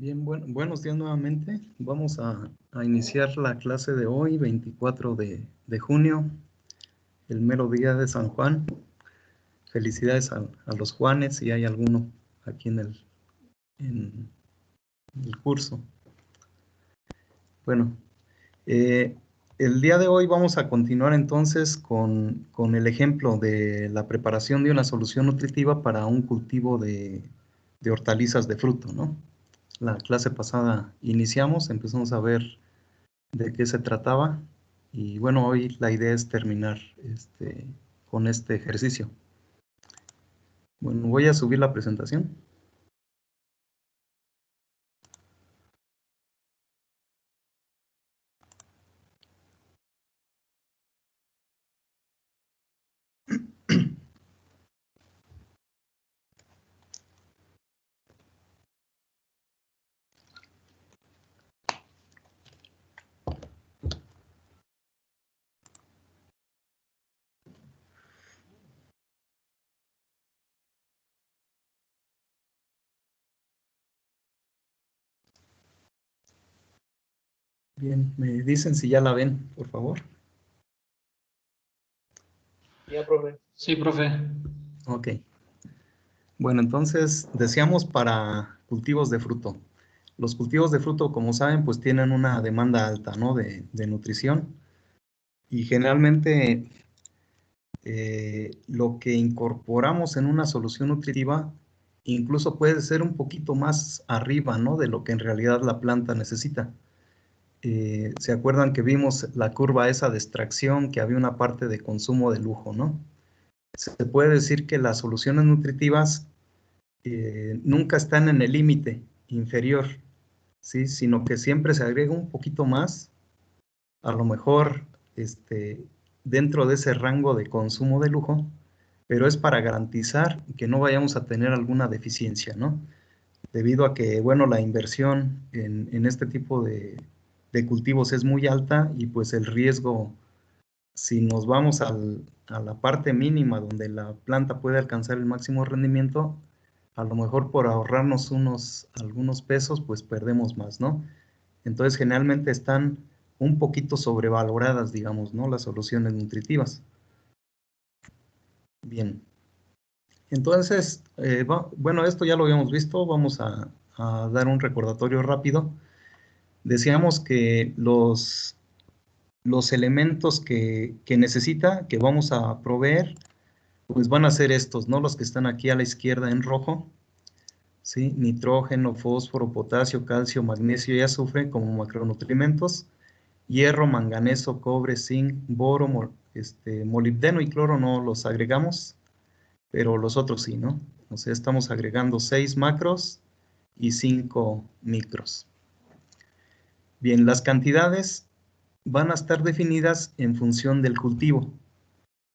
Bien, buenos días nuevamente. Vamos a iniciar la clase de hoy, 24 de junio, el mero día de San Juan. Felicidades a los Juanes, si hay alguno aquí en el curso. Bueno, el día de hoy vamos a continuar entonces con el ejemplo de la preparación de una solución nutritiva para un cultivo de hortalizas de fruto, ¿no? La clase pasada empezamos a ver de qué se trataba y bueno, hoy la idea es terminar con este ejercicio. Bueno, voy a subir la presentación. Bien, me dicen si ya la ven, por favor. Ya, profe. Sí, profe. Ok. Bueno, entonces decíamos para cultivos de fruto. Los cultivos de fruto, como saben, pues tienen una demanda alta, ¿no? de nutrición. Y generalmente lo que incorporamos en una solución nutritiva incluso puede ser un poquito más arriba, ¿no? de lo que en realidad la planta necesita. ¿Se acuerdan que vimos la curva esa de extracción, que había una parte de consumo de lujo, ¿no? Se puede decir que las soluciones nutritivas nunca están en el límite inferior, ¿sí? Sino que siempre se agrega un poquito más, a lo mejor dentro de ese rango de consumo de lujo, pero es para garantizar que no vayamos a tener alguna deficiencia, ¿no? Debido a que, bueno, la inversión en este tipo de cultivos es muy alta y pues el riesgo, si nos vamos a la parte mínima donde la planta puede alcanzar el máximo rendimiento, a lo mejor por ahorrarnos algunos pesos, pues perdemos más, ¿no? Entonces, generalmente están un poquito sobrevaloradas, digamos, ¿no? Las soluciones nutritivas. Bien. Entonces, bueno, esto ya lo habíamos visto, vamos a dar un recordatorio rápido. Decíamos que los elementos que necesita, que vamos a proveer, pues van a ser estos, ¿no? Los que están aquí a la izquierda en rojo, ¿sí? Nitrógeno, fósforo, potasio, calcio, magnesio y azufre como macronutrientes. Hierro, manganeso, cobre, zinc, boro, molibdeno y cloro no los agregamos, pero los otros sí, ¿no? O sea, estamos agregando 6 macros y 5 micros. Bien, las cantidades van a estar definidas en función del cultivo.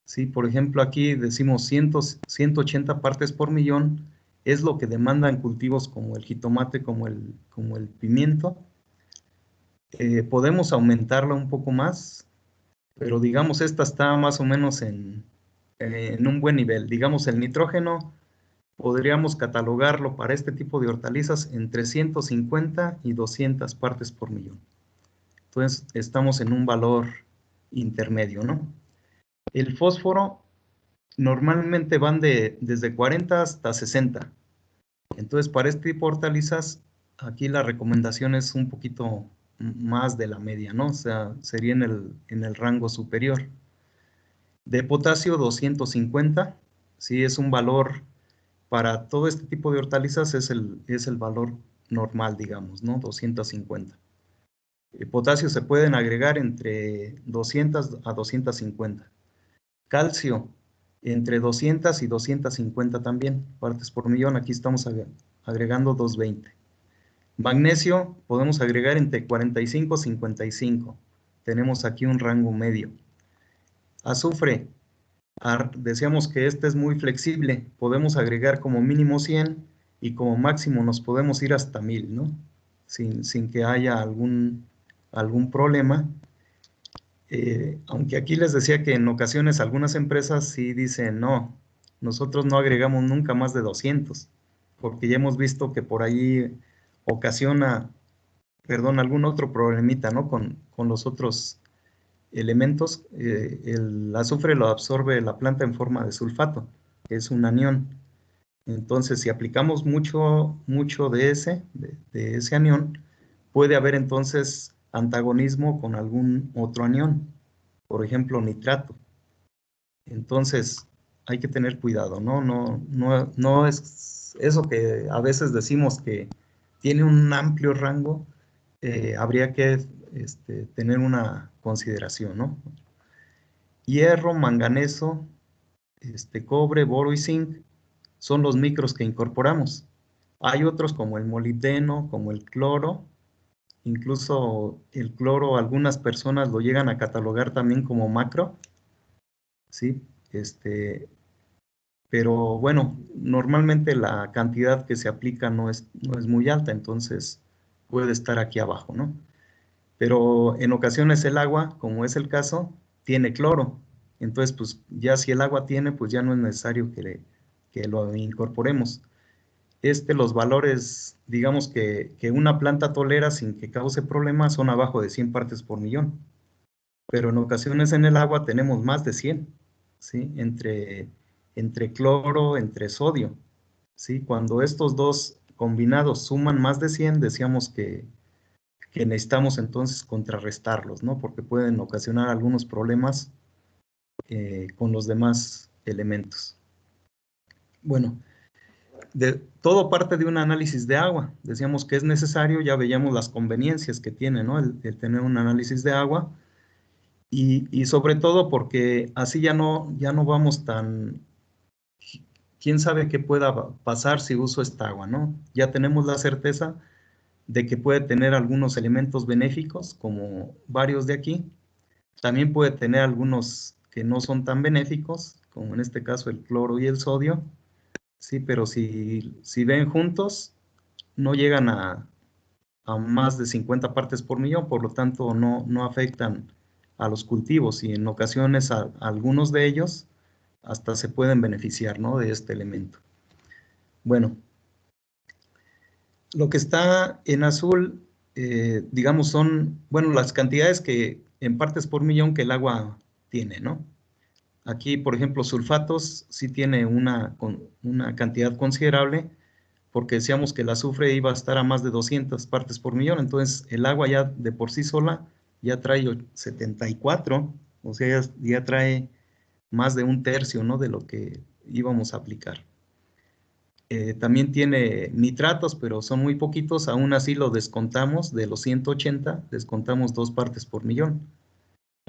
¿Sí? Por ejemplo, aquí decimos 180 partes por millón, es lo que demandan cultivos como el jitomate, como el pimiento. Podemos aumentarla un poco más, pero digamos esta está más o menos en un buen nivel. Digamos el nitrógeno, podríamos catalogarlo para este tipo de hortalizas entre 150 y 200 partes por millón. Entonces estamos en un valor intermedio, ¿no? El fósforo normalmente van desde 40 hasta 60. Entonces para este tipo de hortalizas, aquí la recomendación es un poquito más de la media, ¿no? O sea, sería en el rango superior. De potasio 250, sí es un valor para todo este tipo de hortalizas, es el valor normal, digamos, ¿no? 250. Potasio se pueden agregar entre 200 a 250. Calcio, entre 200 y 250 también, partes por millón. Aquí estamos agregando 220. Magnesio, podemos agregar entre 45 y 55. Tenemos aquí un rango medio. Azufre, decíamos que este es muy flexible. Podemos agregar como mínimo 100 y como máximo nos podemos ir hasta 1000, ¿no? Sin que haya algún problema. Aunque aquí les decía que en ocasiones algunas empresas sí dicen, no, nosotros no agregamos nunca más de 200, porque ya hemos visto que por ahí ocasiona, perdón, algún otro problemita, ¿no? Con los otros elementos, el azufre lo absorbe la planta en forma de sulfato, que es un anión. Entonces, si aplicamos mucho de ese anión, puede haber entonces antagonismo con algún otro anión, por ejemplo, nitrato. Entonces, hay que tener cuidado, ¿no? No es eso que a veces decimos que tiene un amplio rango, habría que tener una consideración, ¿no? Hierro, manganeso, cobre, boro y zinc son los micros que incorporamos. Hay otros como el molibdeno, como el cloro, incluso el cloro algunas personas lo llegan a catalogar también como macro, ¿sí? Pero bueno, normalmente la cantidad que se aplica no es muy alta, entonces puede estar aquí abajo, ¿no? Pero en ocasiones el agua, como es el caso, tiene cloro. Entonces, pues ya si el agua tiene, pues ya no es necesario que lo incorporemos. Los valores, digamos que una planta tolera sin que cause problemas son abajo de 100 partes por millón. Pero en ocasiones en el agua tenemos más de 100, ¿sí? Entre cloro, entre sodio, ¿sí? Cuando estos dos combinados suman más de 100, decíamos que necesitamos entonces contrarrestarlos, ¿no? Porque pueden ocasionar algunos problemas con los demás elementos. Bueno, todo parte de un análisis de agua. Decíamos que es necesario, ya veíamos las conveniencias que tiene, ¿no? El tener un análisis de agua y sobre todo porque así ya no vamos tan... ¿Quién sabe qué pueda pasar si uso esta agua, ¿no? Ya tenemos la certeza de que puede tener algunos elementos benéficos, como varios de aquí. También puede tener algunos que no son tan benéficos, como en este caso el cloro y el sodio. Sí, pero si ven juntos, no llegan a más de 50 partes por millón, por lo tanto no afectan a los cultivos y en ocasiones a algunos de ellos hasta se pueden beneficiar, ¿no? De este elemento. Bueno, lo que está en azul, digamos, son, bueno, las cantidades que en partes por millón que el agua tiene, ¿no? Aquí, por ejemplo, sulfatos sí tiene una cantidad considerable, porque decíamos que el azufre iba a estar a más de 200 partes por millón, entonces el agua ya de por sí sola ya trae 74, o sea, ya trae más de un tercio, ¿no? De lo que íbamos a aplicar. También tiene nitratos, pero son muy poquitos, aún así lo descontamos de los 180, descontamos 2 partes por millón.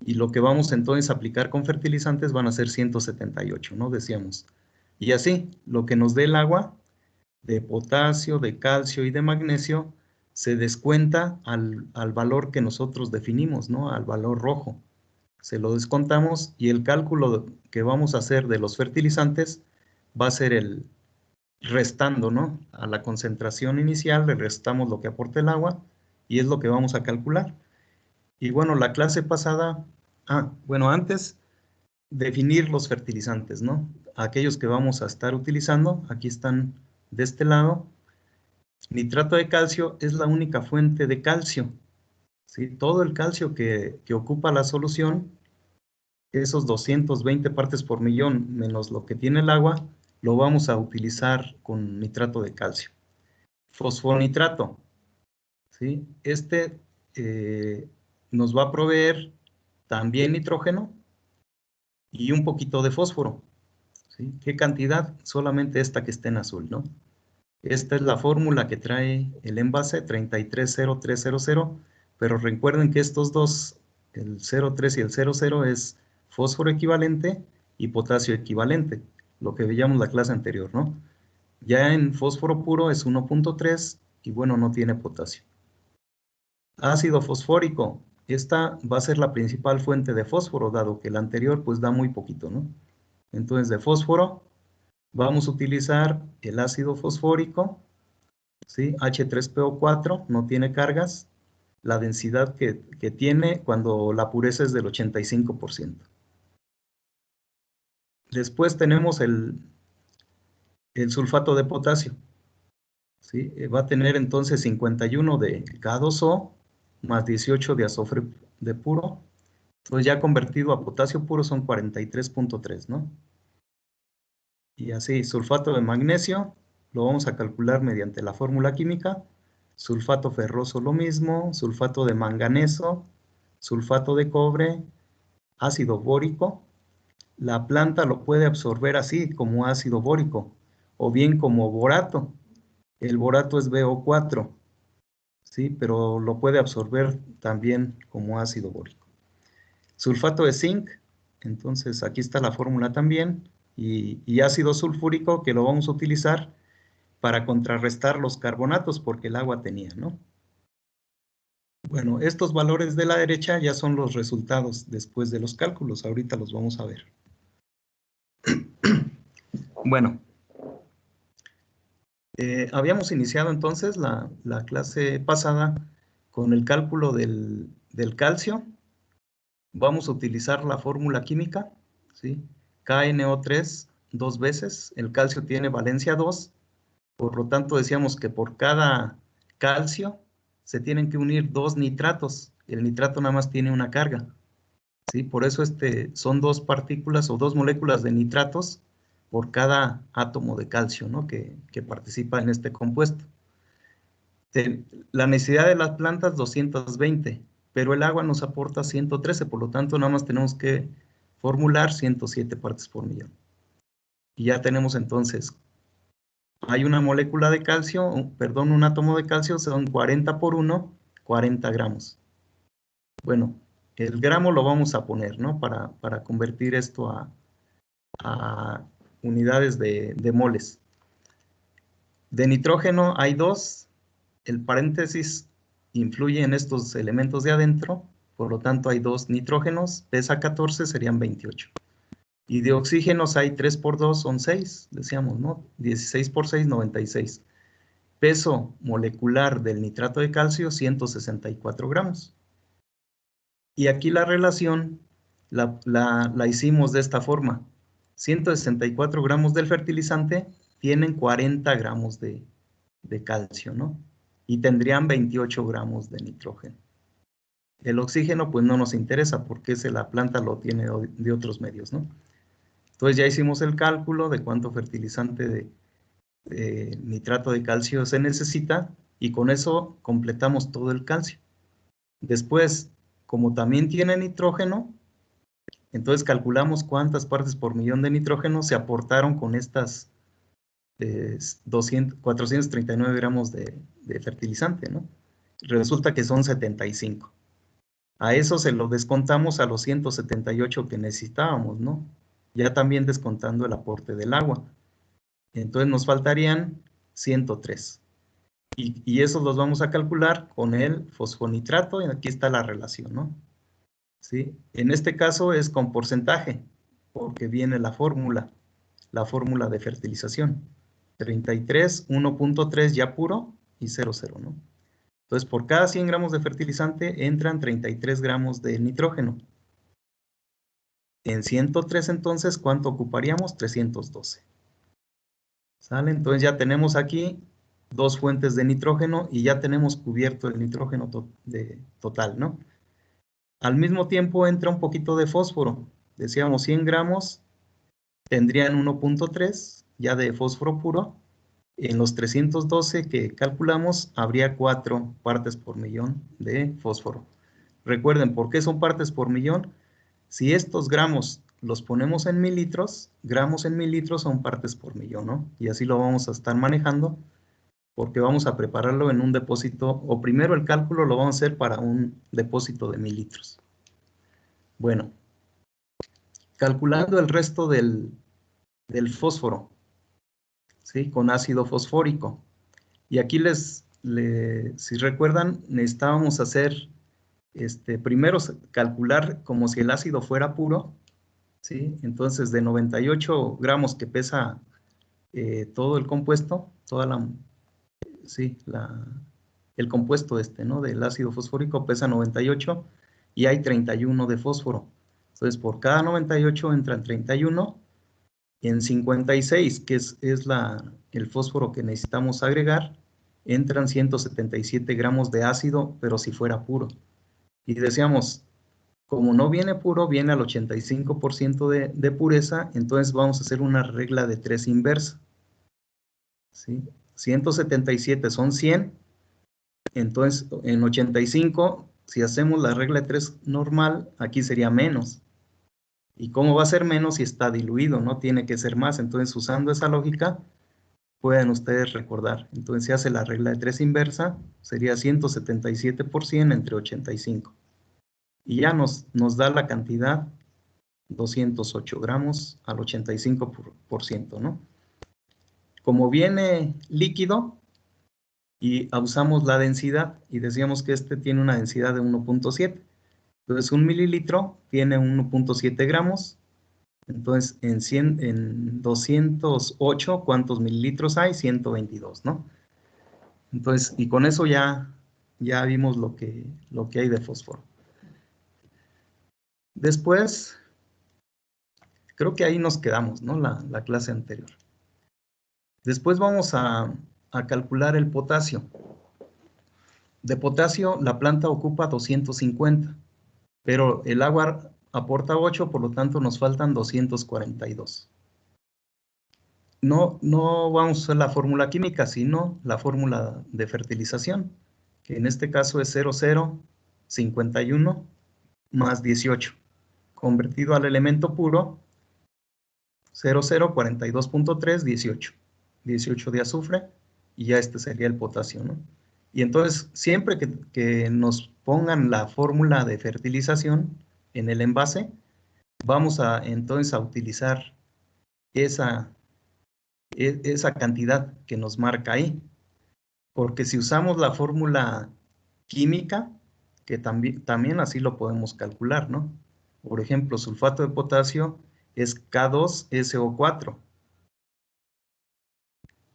Y lo que vamos entonces a aplicar con fertilizantes van a ser 178, ¿no? Decíamos. Y así, lo que nos dé el agua, de potasio, de calcio y de magnesio, se descuenta al valor que nosotros definimos, ¿no? Al valor rojo. Se lo descontamos y el cálculo que vamos a hacer de los fertilizantes va a ser el restando, ¿no? A la concentración inicial le restamos lo que aporta el agua y es lo que vamos a calcular. Y bueno, la clase pasada, bueno, antes definir los fertilizantes, ¿no? Aquellos que vamos a estar utilizando, aquí están de este lado. Nitrato de calcio es la única fuente de calcio, ¿sí? Todo el calcio que ocupa la solución, esos 220 partes por millón menos lo que tiene el agua, lo vamos a utilizar con nitrato de calcio. Fosfonitrato, ¿sí? Eh, nos va a proveer también nitrógeno y un poquito de fósforo, ¿sí? ¿Qué cantidad? Solamente esta que está en azul, ¿no? Esta es la fórmula que trae el envase 330300, pero recuerden que estos dos, el 03 y el 00, es fósforo equivalente y potasio equivalente, lo que veíamos la clase anterior, ¿no? Ya en fósforo puro es 1.3 y bueno, no tiene potasio. Ácido fosfórico, esta va a ser la principal fuente de fósforo, dado que el anterior pues da muy poquito, ¿no? Entonces de fósforo vamos a utilizar el ácido fosfórico, ¿sí? H3PO4, no tiene cargas, la densidad que tiene cuando la pureza es del 85%. Después tenemos el sulfato de potasio, ¿sí? Va a tener entonces 51 de K2O más 18 de azufre de puro. Entonces ya convertido a potasio puro son 43.3, ¿no? Y así, sulfato de magnesio, lo vamos a calcular mediante la fórmula química. Sulfato ferroso lo mismo, sulfato de manganeso, sulfato de cobre, ácido bórico. La planta lo puede absorber así, como ácido bórico, o bien como borato. El borato es BO4, ¿sí? Pero lo puede absorber también como ácido bórico. Sulfato de zinc, entonces aquí está la fórmula también, y ácido sulfúrico que lo vamos a utilizar para contrarrestar los carbonatos porque el agua tenía, ¿no? Bueno, estos valores de la derecha ya son los resultados después de los cálculos, ahorita los vamos a ver. Bueno, habíamos iniciado entonces la clase pasada con el cálculo del calcio. Vamos a utilizar la fórmula química, ¿sí? KNO3 dos veces, el calcio tiene valencia 2, por lo tanto decíamos que por cada calcio se tienen que unir dos nitratos, el nitrato nada más tiene una carga, ¿sí? Por eso son dos partículas o dos moléculas de nitratos por cada átomo de calcio, ¿no? que participa en este compuesto. La necesidad de las plantas 220, pero el agua nos aporta 113, por lo tanto nada más tenemos que formular 107 partes por millón. Y ya tenemos entonces, hay una molécula de calcio, perdón, un átomo de calcio, son 40 por 1, 40 gramos. Bueno, el gramo lo vamos a poner, ¿no? Para convertir esto a unidades de moles. De nitrógeno hay 2, el paréntesis influye en estos elementos de adentro, por lo tanto hay 2 nitrógenos, pesa 14, serían 28. Y de oxígenos hay 3 por 2, son 6, decíamos, ¿no? 16 por 6, 96. Peso molecular del nitrato de calcio, 164 gramos. Y aquí la relación la hicimos de esta forma. 164 gramos del fertilizante tienen 40 gramos de calcio, ¿no? Y tendrían 28 gramos de nitrógeno. El oxígeno pues no nos interesa porque la planta lo tiene de otros medios, ¿no? Entonces ya hicimos el cálculo de cuánto fertilizante de nitrato de calcio se necesita y con eso completamos todo el calcio. Después, como también tiene nitrógeno, entonces calculamos cuántas partes por millón de nitrógeno se aportaron con estas 439 gramos de fertilizante, ¿no? Resulta que son 75. A eso se lo descontamos a los 178 que necesitábamos, ¿no? Ya también descontando el aporte del agua. Entonces nos faltarían 103. Y esos los vamos a calcular con el fosfonitrato, y aquí está la relación, ¿no? ¿Sí? En este caso es con porcentaje, porque viene la fórmula de fertilización. 33, 1.3 ya puro y 0,0, ¿no? Entonces, por cada 100 gramos de fertilizante entran 33 gramos de nitrógeno. En 103, entonces, ¿cuánto ocuparíamos? 312. ¿Sale? Entonces ya tenemos aquí dos fuentes de nitrógeno y ya tenemos cubierto el nitrógeno total, ¿no? Al mismo tiempo entra un poquito de fósforo. Decíamos 100 gramos tendrían 1.3 ya de fósforo puro. En los 312 que calculamos habría 4 partes por millón de fósforo. Recuerden, ¿por qué son partes por millón? Si estos gramos los ponemos en mililitros, gramos en mililitros son partes por millón, ¿no? Y así lo vamos a estar manejando porque vamos a prepararlo en un depósito, o primero el cálculo lo vamos a hacer para un depósito de mililitros. Bueno, calculando el resto del fósforo, ¿sí? Con ácido fosfórico. Y aquí si recuerdan, necesitábamos hacer, primero calcular como si el ácido fuera puro, ¿sí? Entonces, de 98 gramos que pesa todo el compuesto, el compuesto ¿no? Del ácido fosfórico pesa 98 y hay 31 de fósforo. Entonces, por cada 98 entran 31. En 56, que es el fósforo que necesitamos agregar, entran 177 gramos de ácido, pero si fuera puro. Y decíamos, como no viene puro, viene al 85% de pureza, entonces vamos a hacer una regla de 3 inversa. ¿Sí? 177 son 100, entonces en 85, si hacemos la regla de 3 normal, aquí sería menos. ¿Y cómo va a ser menos si está diluido? No tiene que ser más. Entonces, usando esa lógica, pueden ustedes recordar. Entonces, se hace la regla de 3 inversa, sería 177% entre 85. Y ya nos da la cantidad 208 gramos al 85%, ¿no? Como viene líquido y usamos la densidad y decíamos que este tiene una densidad de 1.7. Entonces, 1 mililitro tiene 1.7 gramos. Entonces, en 208, ¿cuántos mililitros hay? 122, ¿no? Entonces, y con eso ya vimos lo que hay de fósforo. Después, creo que ahí nos quedamos, ¿no? La clase anterior. Después vamos a calcular el potasio. De potasio, la planta ocupa 250, pero el agua aporta 8, por lo tanto nos faltan 242. No vamos a usar la fórmula química, sino la fórmula de fertilización, que en este caso es 0,051 más 18, convertido al elemento puro, 0,042.3, 18. 18 de azufre, y ya este sería el potasio, ¿no? Y entonces, siempre que nos pongan la fórmula de fertilización en el envase, vamos entonces a utilizar esa cantidad que nos marca ahí. Porque si usamos la fórmula química, que también así lo podemos calcular, ¿no? Por ejemplo, sulfato de potasio es K2SO4.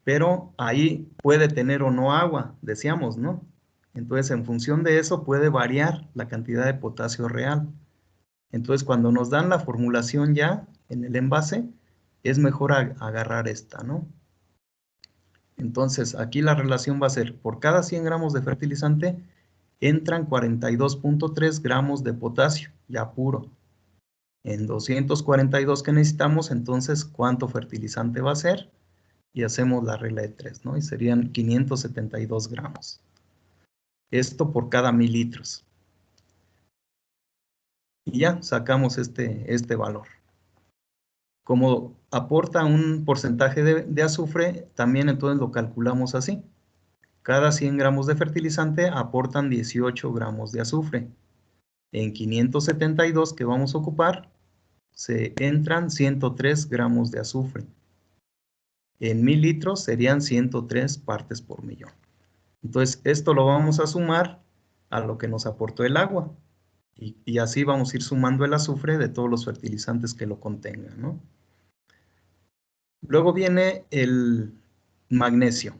Pero ahí puede tener o no agua, decíamos, ¿no? Entonces, en función de eso puede variar la cantidad de potasio real. Entonces, cuando nos dan la formulación ya en el envase, es mejor agarrar esta, ¿no? Entonces, aquí la relación va a ser, por cada 100 gramos de fertilizante, entran 42.3 gramos de potasio, ya puro. En 242 que necesitamos, entonces, ¿cuánto fertilizante va a ser? Y hacemos la regla de 3, ¿no? Y serían 572 gramos. Esto por cada 1000 litros. Y ya sacamos este valor. Como aporta un porcentaje de azufre, también entonces lo calculamos así. Cada 100 gramos de fertilizante aportan 18 gramos de azufre. En 572 que vamos a ocupar, se entran 103 gramos de azufre. En 1000 litros serían 103 partes por millón. Entonces, esto lo vamos a sumar a lo que nos aportó el agua. Y así vamos a ir sumando el azufre de todos los fertilizantes que lo contengan, ¿no? Luego viene el magnesio.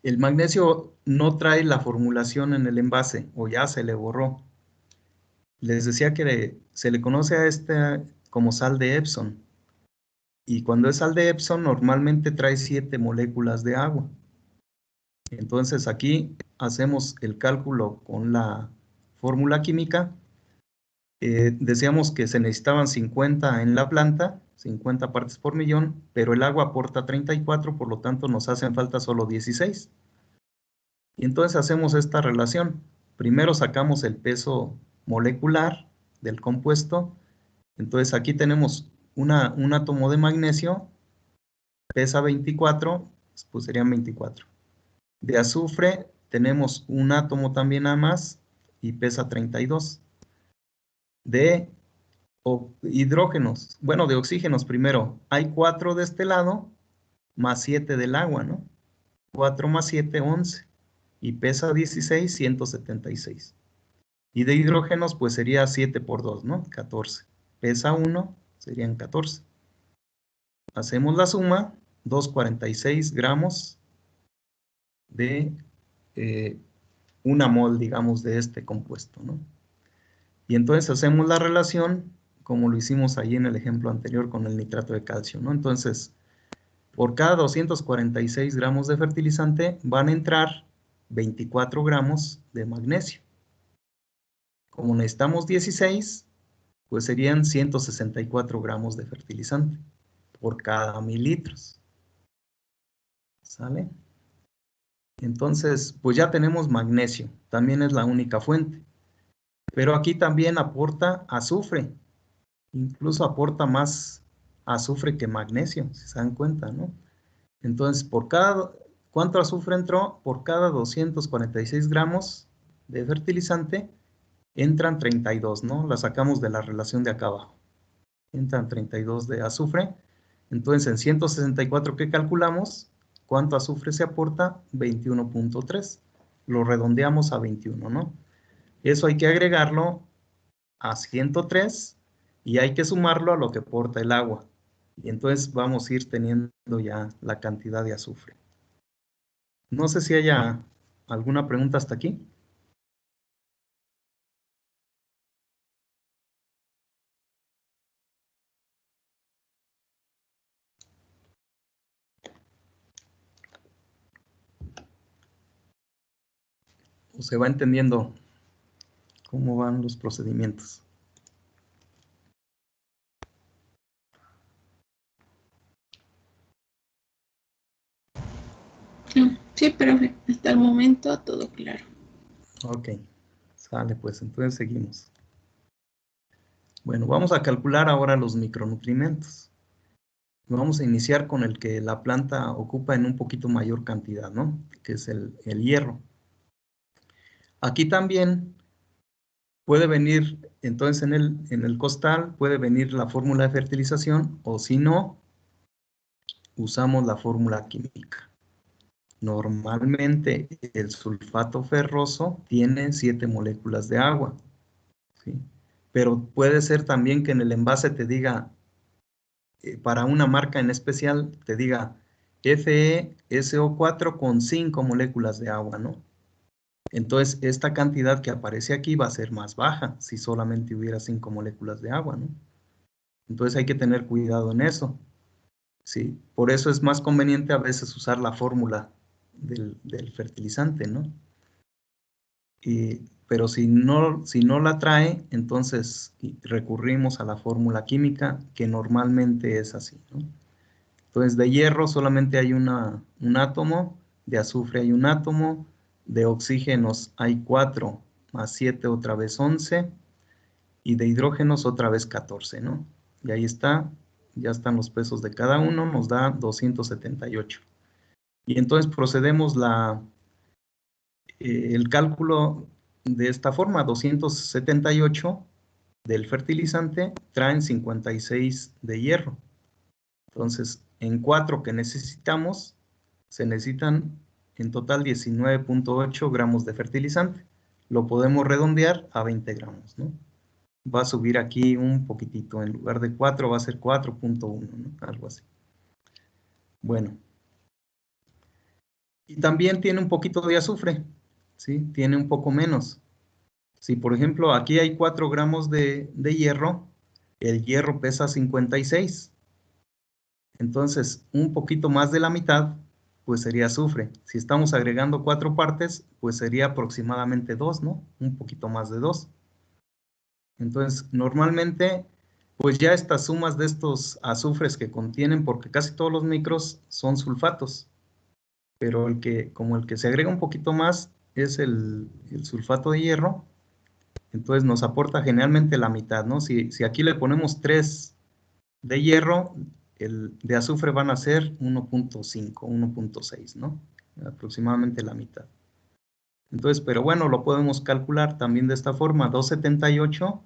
El magnesio no trae la formulación en el envase, o ya se le borró. Les decía que se le conoce a esta como sal de Epsom. Y cuando es sal de Epsom, normalmente trae 7 moléculas de agua. Entonces aquí hacemos el cálculo con la fórmula química. Decíamos que se necesitaban 50 en la planta, 50 partes por millón, pero el agua aporta 34, por lo tanto nos hacen falta solo 16. Y entonces hacemos esta relación. Primero sacamos el peso molecular del compuesto. Entonces aquí tenemos un átomo de magnesio, pesa 24, pues serían 24. De azufre tenemos un átomo también a más y pesa 32. De hidrógenos, bueno, de oxígenos primero, hay 4 de este lado, más 7 del agua, ¿no? 4 más 7, 11. Y pesa 16, 176. Y de hidrógenos, pues sería 7 por 2, ¿no? 14. Pesa 1, serían 14. Hacemos la suma, 246 gramos de 1 mol, digamos, de este compuesto, ¿no? Y entonces hacemos la relación como lo hicimos ahí en el ejemplo anterior con el nitrato de calcio, ¿no? Entonces, Por cada 246 gramos de fertilizante van a entrar 24 gramos de magnesio. Como necesitamos 16, pues serían 164 gramos de fertilizante por cada 1000 litros. ¿Sale? Entonces, pues ya tenemos magnesio, también es la única fuente. Pero aquí también aporta azufre, incluso aporta más azufre que magnesio, si se dan cuenta, ¿no? Entonces, ¿cuánto azufre entró? Por cada 246 gramos de fertilizante, entran 32, ¿no? La sacamos de la relación de acá abajo. Entran 32 de azufre. Entonces, en 164 que calculamos, ¿cuánto azufre se aporta? 21.3. Lo redondeamos a 21, ¿no? Eso hay que agregarlo a 103 y hay que sumarlo a lo que aporta el agua. Y entonces vamos a ir teniendo ya la cantidad de azufre. No sé si haya alguna pregunta hasta aquí. ¿O se va entendiendo cómo van los procedimientos? Sí, profe, hasta el momento todo claro. Ok, sale pues, entonces seguimos. Bueno, vamos a calcular ahora los micronutrientes. Vamos a iniciar con el que la planta ocupa en un poquito mayor cantidad, ¿no? Que es el hierro. Aquí también puede venir, entonces en el costal puede venir la fórmula de fertilización o si no, usamos la fórmula química. Normalmente el sulfato ferroso tiene 7 moléculas de agua, ¿sí? Pero puede ser también que en el envase te diga, para una marca en especial, te diga FeSO4 con 5 moléculas de agua, ¿no? Entonces, esta cantidad que aparece aquí va a ser más baja si solamente hubiera 5 moléculas de agua, ¿no? Entonces hay que tener cuidado en eso, ¿sí? Por eso es más conveniente a veces usar la fórmula del fertilizante, ¿no? Pero si no la trae, entonces recurrimos a la fórmula química, que normalmente es así, ¿no? Entonces, de hierro solamente hay un átomo, de azufre hay un átomo, de oxígenos hay 4, más 7 otra vez 11, y de hidrógenos otra vez 14, ¿no? Y ahí está, ya están los pesos de cada uno, nos da 278. Y entonces procedemos el cálculo de esta forma, 278 del fertilizante traen 56 de hierro. Entonces, en 4 que necesitamos, se necesitan en total 19.8 gramos de fertilizante. Lo podemos redondear a 20 gramos, ¿no? Va a subir aquí un poquitito, en lugar de 4 va a ser 4.1, ¿no? Algo así. Bueno. Y también tiene un poquito de azufre, ¿sí? Tiene un poco menos. Si, por ejemplo, aquí hay 4 gramos de hierro, el hierro pesa 56. Entonces, un poquito más de la mitad, pues sería azufre. Si estamos agregando 4 partes, pues sería aproximadamente 2, ¿no? Un poquito más de 2. Entonces, normalmente, pues ya estas sumas de estos azufres que contienen, porque casi todos los micros son sulfatos, pero como el que se agrega un poquito más es el sulfato de hierro, entonces nos aporta generalmente la mitad, ¿no? Si aquí le ponemos 3 de hierro, el de azufre van a ser 1.5, 1.6, ¿no? Aproximadamente la mitad. Entonces, pero bueno, lo podemos calcular también de esta forma. 278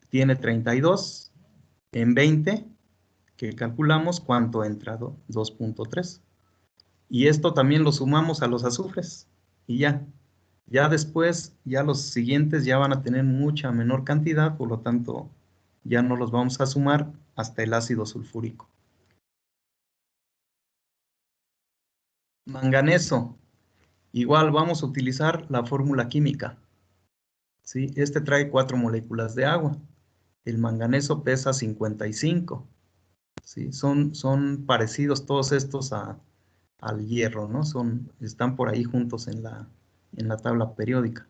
tiene 32 en 20, que calculamos cuánto entra, 2.3. Y esto también lo sumamos a los azufres y ya. Ya después, ya los siguientes ya van a tener mucha menor cantidad, por lo tanto, ya no los vamos a sumar hasta el ácido sulfúrico. Manganeso. Igual vamos a utilizar la fórmula química, ¿sí? Este trae 4 moléculas de agua. El manganeso pesa 55. ¿sí? Son parecidos todos estos al hierro, ¿no? Están por ahí juntos en la tabla periódica.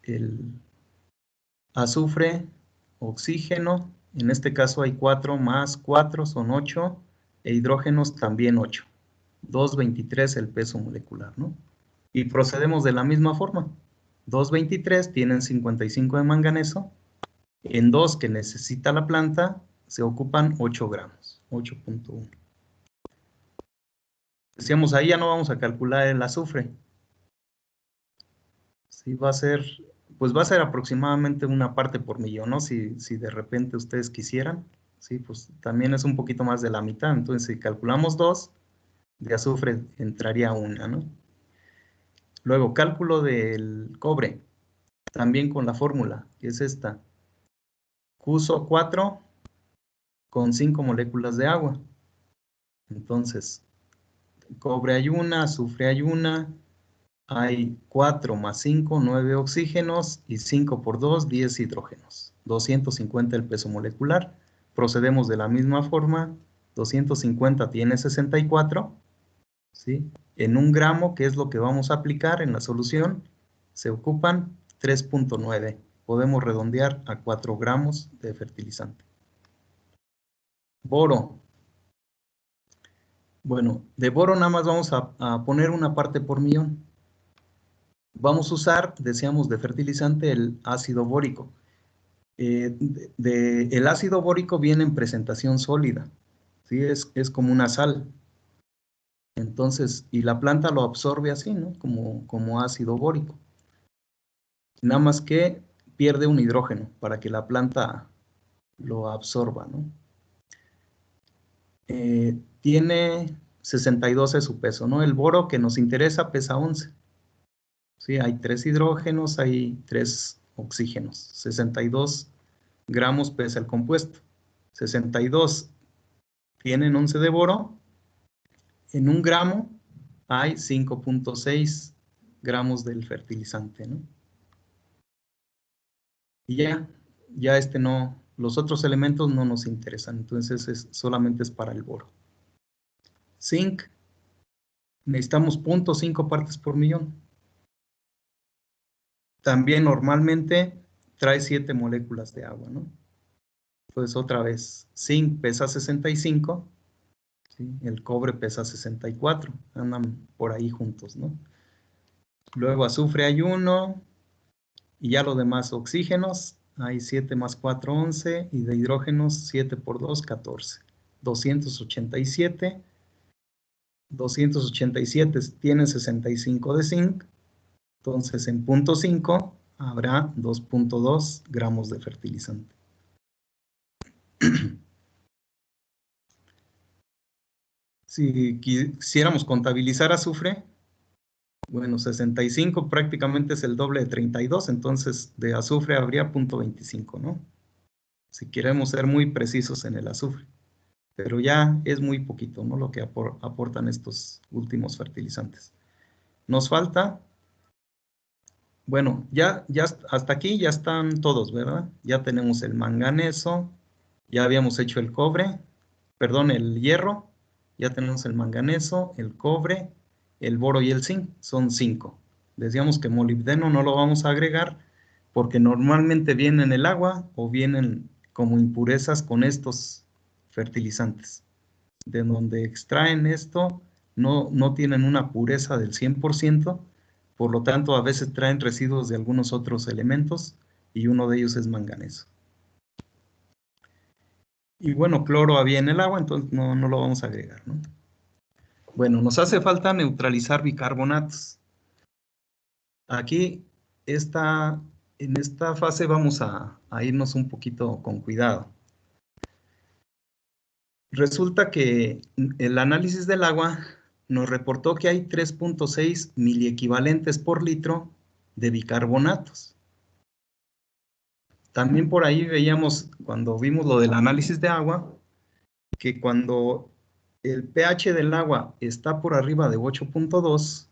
El azufre, oxígeno, en este caso hay 4 más 4 son 8, e hidrógenos también 8. 2,23 el peso molecular, ¿no? Y procedemos de la misma forma. 2,23 tienen 55 de manganeso. En 2 que necesita la planta se ocupan 8 gramos, 8.1. Decíamos, ahí ya no vamos a calcular el azufre. Sí, pues va a ser aproximadamente una parte por millón, ¿no? Si de repente ustedes quisieran, sí, pues también es un poquito más de la mitad. Entonces, si calculamos 2, de azufre entraría 1, ¿no? Luego, cálculo del cobre, también con la fórmula, que es esta. Q4 con 5 moléculas de agua. Entonces, cobre hay 1, azufre hay 1, hay 4 más 5, 9 oxígenos, y 5 por 2, 10 hidrógenos. 250 el peso molecular. Procedemos de la misma forma. 250 tiene 64, ¿sí? En 1 gramo, que es lo que vamos a aplicar en la solución, se ocupan 3.9. Podemos redondear a 4 gramos de fertilizante. Boro. Bueno, de boro nada más vamos a poner una parte por millón. Vamos a usar, decíamos, de fertilizante el ácido bórico. El ácido bórico viene en presentación sólida, ¿sí? Es como una sal. Entonces, y la planta lo absorbe así, ¿no? Como ácido bórico. Nada más que pierde un hidrógeno para que la planta lo absorba, ¿no? Tiene 62 es su peso, ¿no? El boro que nos interesa pesa 11. Sí, hay 3 hidrógenos, hay 3 oxígenos. 62 gramos pesa el compuesto. 62 tienen 11 de boro. En 1 gramo hay 5.6 gramos del fertilizante, ¿no? Y ya los otros elementos no nos interesan, entonces solamente es para el boro. Zinc, necesitamos 0.5 partes por millón. También normalmente trae 7 moléculas de agua, ¿no? Entonces otra vez, zinc pesa 65, ¿sí? El cobre pesa 64, andan por ahí juntos, ¿no? Luego azufre hay 1, y ya lo demás oxígenos, hay 7 más 4, 11, y de hidrógenos 7 por 2, 14. 287 tienen 65 de zinc, entonces en 0.5 habrá 2.2 gramos de fertilizante. Si quisiéramos contabilizar azufre, bueno, 65 prácticamente es el doble de 32, entonces de azufre habría 0.25, ¿no? Si queremos ser muy precisos en el azufre. Pero ya es muy poquito, ¿no? Lo que aportan estos últimos fertilizantes. Nos falta, bueno, ya hasta aquí ya están todos, ¿verdad? Ya tenemos el manganeso, ya habíamos hecho el cobre, perdón, el hierro, ya tenemos el manganeso, el cobre, el boro y el zinc, son 5. Decíamos que molibdeno no lo vamos a agregar porque normalmente viene en el agua o vienen como impurezas con estos fertilizantes. De donde extraen esto no tienen una pureza del 100%, por lo tanto a veces traen residuos de algunos otros elementos y uno de ellos es manganeso. Y bueno, cloro había en el agua, entonces no lo vamos a agregar, ¿no? Bueno, nos hace falta neutralizar bicarbonatos. Aquí en esta fase vamos a irnos un poquito con cuidado. Resulta que el análisis del agua nos reportó que hay 3.6 miliequivalentes por litro de bicarbonatos. También por ahí veíamos, cuando vimos lo del análisis de agua, que cuando el pH del agua está por arriba de 8.2,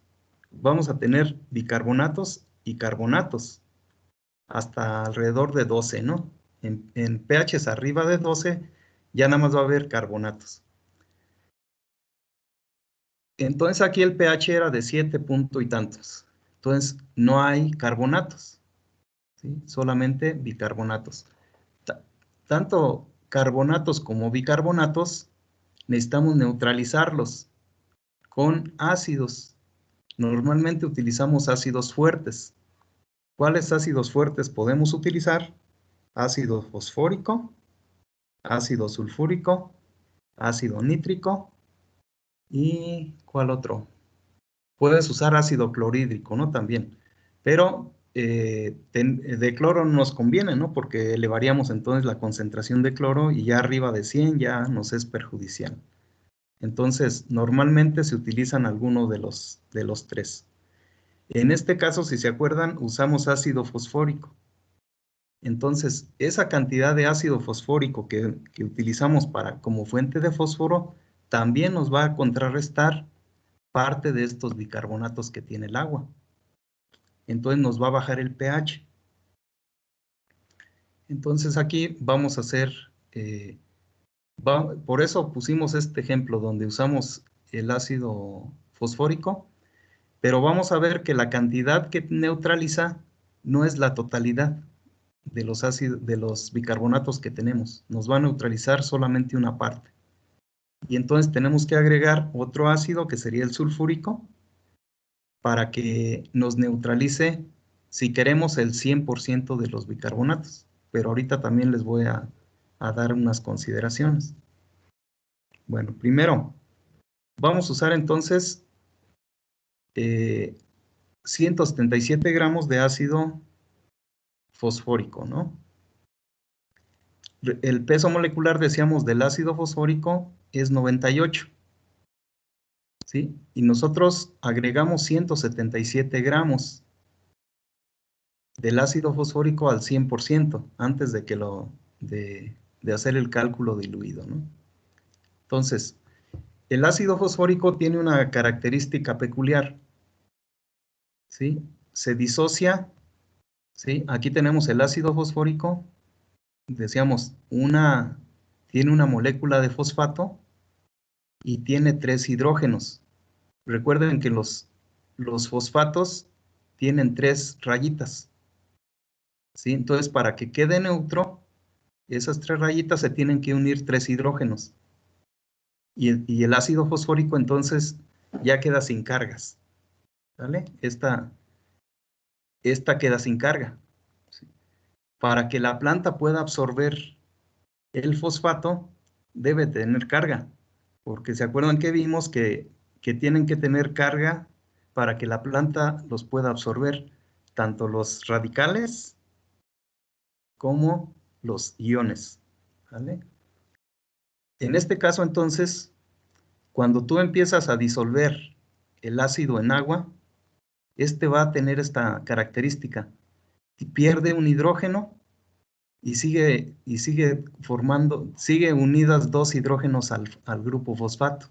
vamos a tener bicarbonatos y carbonatos, hasta alrededor de 12, ¿no? En pHs arriba de 12 Ya nada más va a haber carbonatos. Entonces aquí el pH era de 7 punto y tantos. Entonces no hay carbonatos, ¿sí? Solamente bicarbonatos. Tanto carbonatos como bicarbonatos necesitamos neutralizarlos con ácidos. Normalmente utilizamos ácidos fuertes. ¿Cuáles ácidos fuertes podemos utilizar? Ácido fosfórico, ácido sulfúrico, ácido nítrico y ¿cuál otro? Puedes usar ácido clorhídrico, ¿no? También. Pero de cloro no nos conviene, ¿no? Porque elevaríamos entonces la concentración de cloro y ya arriba de 100 ya nos es perjudicial. Entonces, normalmente se utilizan algunos de los tres. En este caso, si se acuerdan, usamos ácido fosfórico. Entonces, esa cantidad de ácido fosfórico que utilizamos como fuente de fósforo también nos va a contrarrestar parte de estos bicarbonatos que tiene el agua. Entonces nos va a bajar el pH. Entonces aquí vamos a hacer, por eso pusimos este ejemplo donde usamos el ácido fosfórico, pero vamos a ver que la cantidad que neutraliza no es la totalidad de los ácidos, de los bicarbonatos que tenemos. Nos va a neutralizar solamente una parte. Y entonces tenemos que agregar otro ácido que sería el sulfúrico para que nos neutralice si queremos el 100% de los bicarbonatos. Pero ahorita también les voy a dar unas consideraciones. Bueno, primero, vamos a usar entonces 177 gramos de ácido fosfórico, ¿no? El peso molecular, decíamos, del ácido fosfórico es 98, ¿sí? Y nosotros agregamos 177 gramos del ácido fosfórico al 100% antes de que de hacer el cálculo diluido, ¿no? Entonces, el ácido fosfórico tiene una característica peculiar, ¿sí? Se disocia, ¿sí? Aquí tenemos el ácido fosfórico, decíamos, tiene una molécula de fosfato y tiene 3 hidrógenos. Recuerden que los fosfatos tienen 3 rayitas, ¿sí? Entonces, para que quede neutro, esas 3 rayitas se tienen que unir 3 hidrógenos. Y el ácido fosfórico entonces ya queda sin cargas, ¿vale? Esta queda sin carga. ¿Sí? Para que la planta pueda absorber el fosfato, debe tener carga, porque se acuerdan que vimos que tienen que tener carga para que la planta los pueda absorber, tanto los radicales como los iones, ¿vale? En este caso, entonces, cuando tú empiezas a disolver el ácido en agua, este va a tener esta característica. Y pierde un hidrógeno y sigue sigue unidas 2 hidrógenos al grupo fosfato.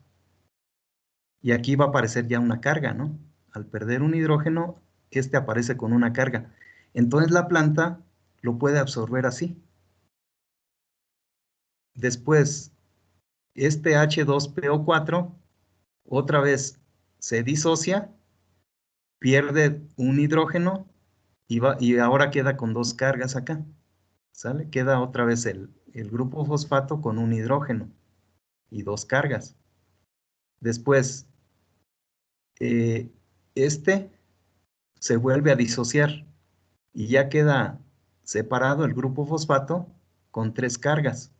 Y aquí va a aparecer ya una carga, ¿no? Al perder un hidrógeno, este aparece con una carga. Entonces la planta lo puede absorber así. Después, este H2PO4 otra vez se disocia, pierde un hidrógeno y ahora queda con 2 cargas acá. ¿Sale? Queda otra vez el grupo fosfato con un hidrógeno y 2 cargas. Después, eh, este se vuelve a disociar y ya queda separado el grupo fosfato con 3 cargas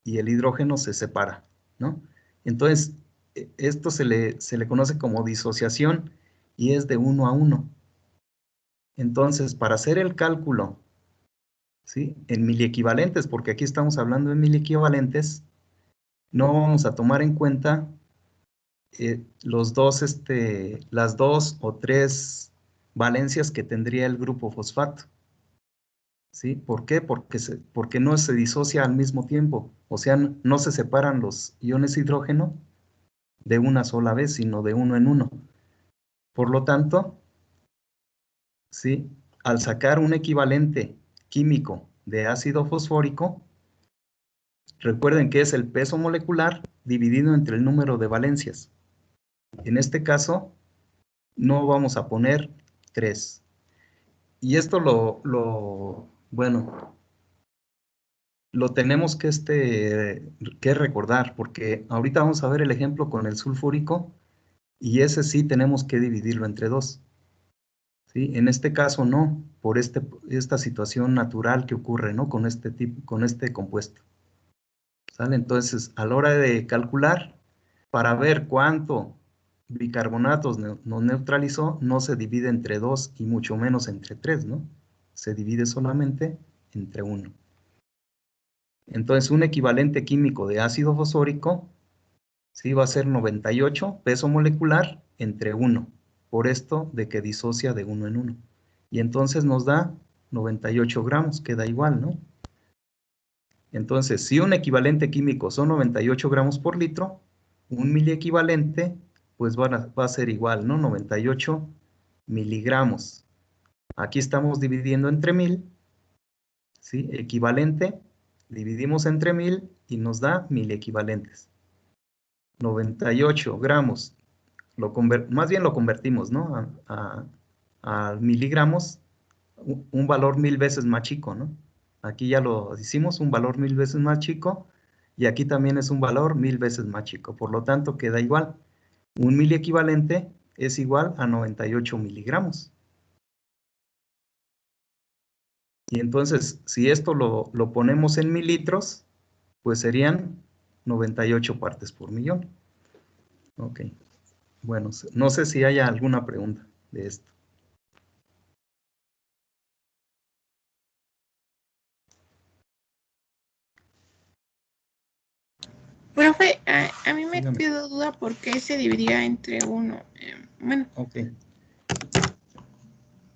y el hidrógeno se separa, ¿no? Entonces, esto se le conoce como disociación y es de 1 a 1. Entonces, para hacer el cálculo, ¿sí? En miliequivalentes, porque aquí estamos hablando de miliequivalentes, no vamos a tomar en cuenta las 2 o 3 valencias que tendría el grupo fosfato. ¿Sí? ¿Por qué? Porque no se disocia al mismo tiempo. O sea, no se separan los iones hidrógeno de una sola vez, sino de uno en uno. Por lo tanto, ¿sí? Al sacar un equivalente químico de ácido fosfórico, Recuerden que es el peso molecular dividido entre el número de valencias. En este caso, no vamos a poner 3. Y esto bueno, lo tenemos que recordar, porque ahorita vamos a ver el ejemplo con el sulfúrico, y ese sí tenemos que dividirlo entre 2. ¿Sí? En este caso no, por esta situación natural que ocurre, ¿no? Con este compuesto. ¿Sale? Entonces, a la hora de calcular, para ver cuánto bicarbonatos nos neutralizó, no se divide entre 2 y mucho menos entre 3, ¿no? Se divide solamente entre 1. Entonces, un equivalente químico de ácido fosfórico, sí, va a ser 98 peso molecular entre 1, por esto de que disocia de 1 en 1. Y entonces nos da 98 gramos, queda igual, ¿no? Entonces, si un equivalente químico son 98 gramos por litro, un miliequivalente, pues va a ser igual, ¿no? 98 miligramos. Aquí estamos dividiendo entre 1000, ¿sí? Equivalente, dividimos entre 1000 y nos da miliequivalentes. 98 gramos, más bien lo convertimos, ¿no? A miligramos, un valor 1000 veces más chico, ¿no? Aquí ya lo hicimos, un valor 1000 veces más chico, y aquí también es un valor 1000 veces más chico. Por lo tanto, queda igual. Un miliequivalente es igual a 98 miligramos. Y entonces, si esto lo ponemos en mililitros, pues serían 98 partes por millón. Ok. Bueno, no sé si haya alguna pregunta de esto. Profe, a mí me Dígame. quedó duda por qué se dividía entre 1. Bueno. Ok.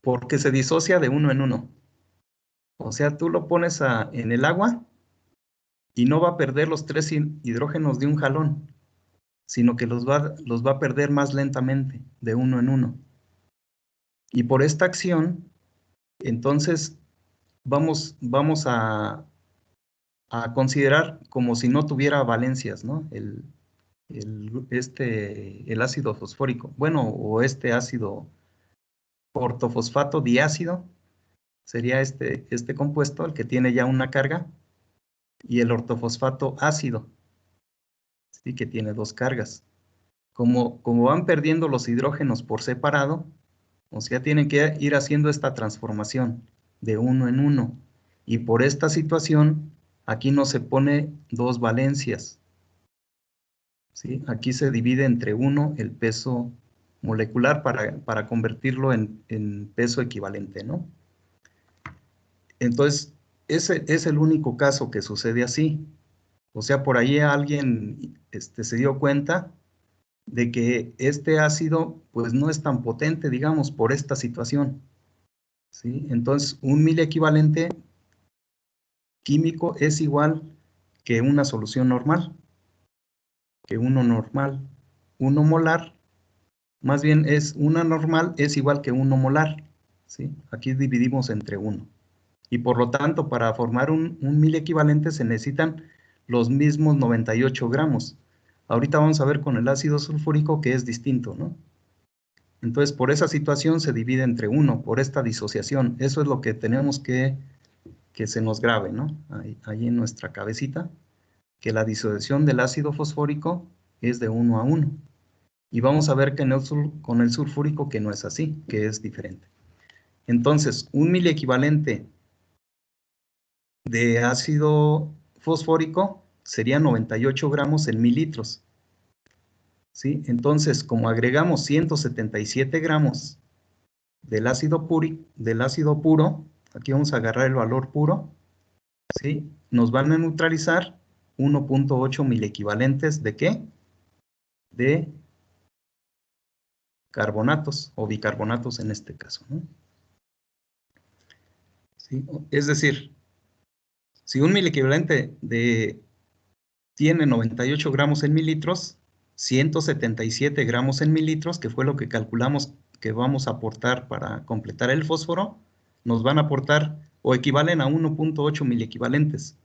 Porque se disocia de 1 en 1. O sea, tú lo pones en el agua y no va a perder los 3 hidrógenos de un jalón, sino que los va a perder más lentamente, de 1 en 1. Y por esta acción, entonces, vamos a considerar como si no tuviera valencias, ¿no? El ácido fosfórico. Bueno, o este ácido ortofosfato diácido, sería este compuesto, el que tiene ya una carga, y el ortofosfato ácido, ¿sí? Que tiene 2 cargas. Como van perdiendo los hidrógenos por separado, o sea, tienen que ir haciendo esta transformación de 1 en 1. Y por esta situación, aquí no se pone 2 valencias, ¿sí? Aquí se divide entre 1 el peso molecular para convertirlo en peso equivalente, ¿no? Entonces, ese es el único caso que sucede así. O sea, por ahí alguien se dio cuenta de que este ácido pues no es tan potente, digamos, por esta situación, ¿sí? Entonces, un miliequivalente químico es igual que una solución normal, que uno normal. Uno molar, más bien es una normal, es igual que uno molar, ¿sí? Aquí dividimos entre 1. Y por lo tanto, para formar un miliequivalente se necesitan los mismos 98 gramos. Ahorita vamos a ver con el ácido sulfúrico que es distinto, ¿no? Entonces, por esa situación se divide entre 1, por esta disociación. Eso es lo que tenemos que se nos grabe, ¿no? Ahí en nuestra cabecita, que la disociación del ácido fosfórico es de 1 a 1. Y vamos a ver que con el sulfúrico que no es así, que es diferente. Entonces, un miliequivalente de ácido fosfórico sería 98 gramos en mililitros, ¿sí? Entonces, como agregamos 177 gramos del ácido puro, aquí vamos a agarrar el valor puro, ¿sí? Nos van a neutralizar 1.8 miliequivalentes ¿de qué? De carbonatos o bicarbonatos en este caso, ¿no? ¿Sí? Es decir, si un miliequivalente tiene 98 gramos en mililitros, 177 gramos en mililitros, que fue lo que calculamos que vamos a aportar para completar el fósforo, nos van a aportar o equivalen a 1.8 miliequivalentes.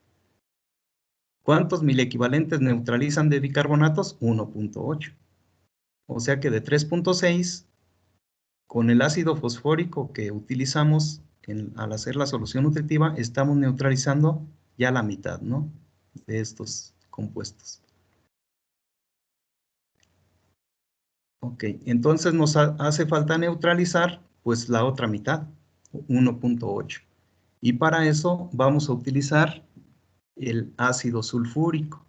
¿Cuántos miliequivalentes neutralizan de bicarbonatos? 1.8. O sea que de 3.6, con el ácido fosfórico que utilizamos al hacer la solución nutritiva, estamos neutralizando ya la mitad, ¿no?, de estos compuestos. Ok, entonces nos hace falta neutralizar pues la otra mitad, 1.8. Y para eso vamos a utilizar el ácido sulfúrico,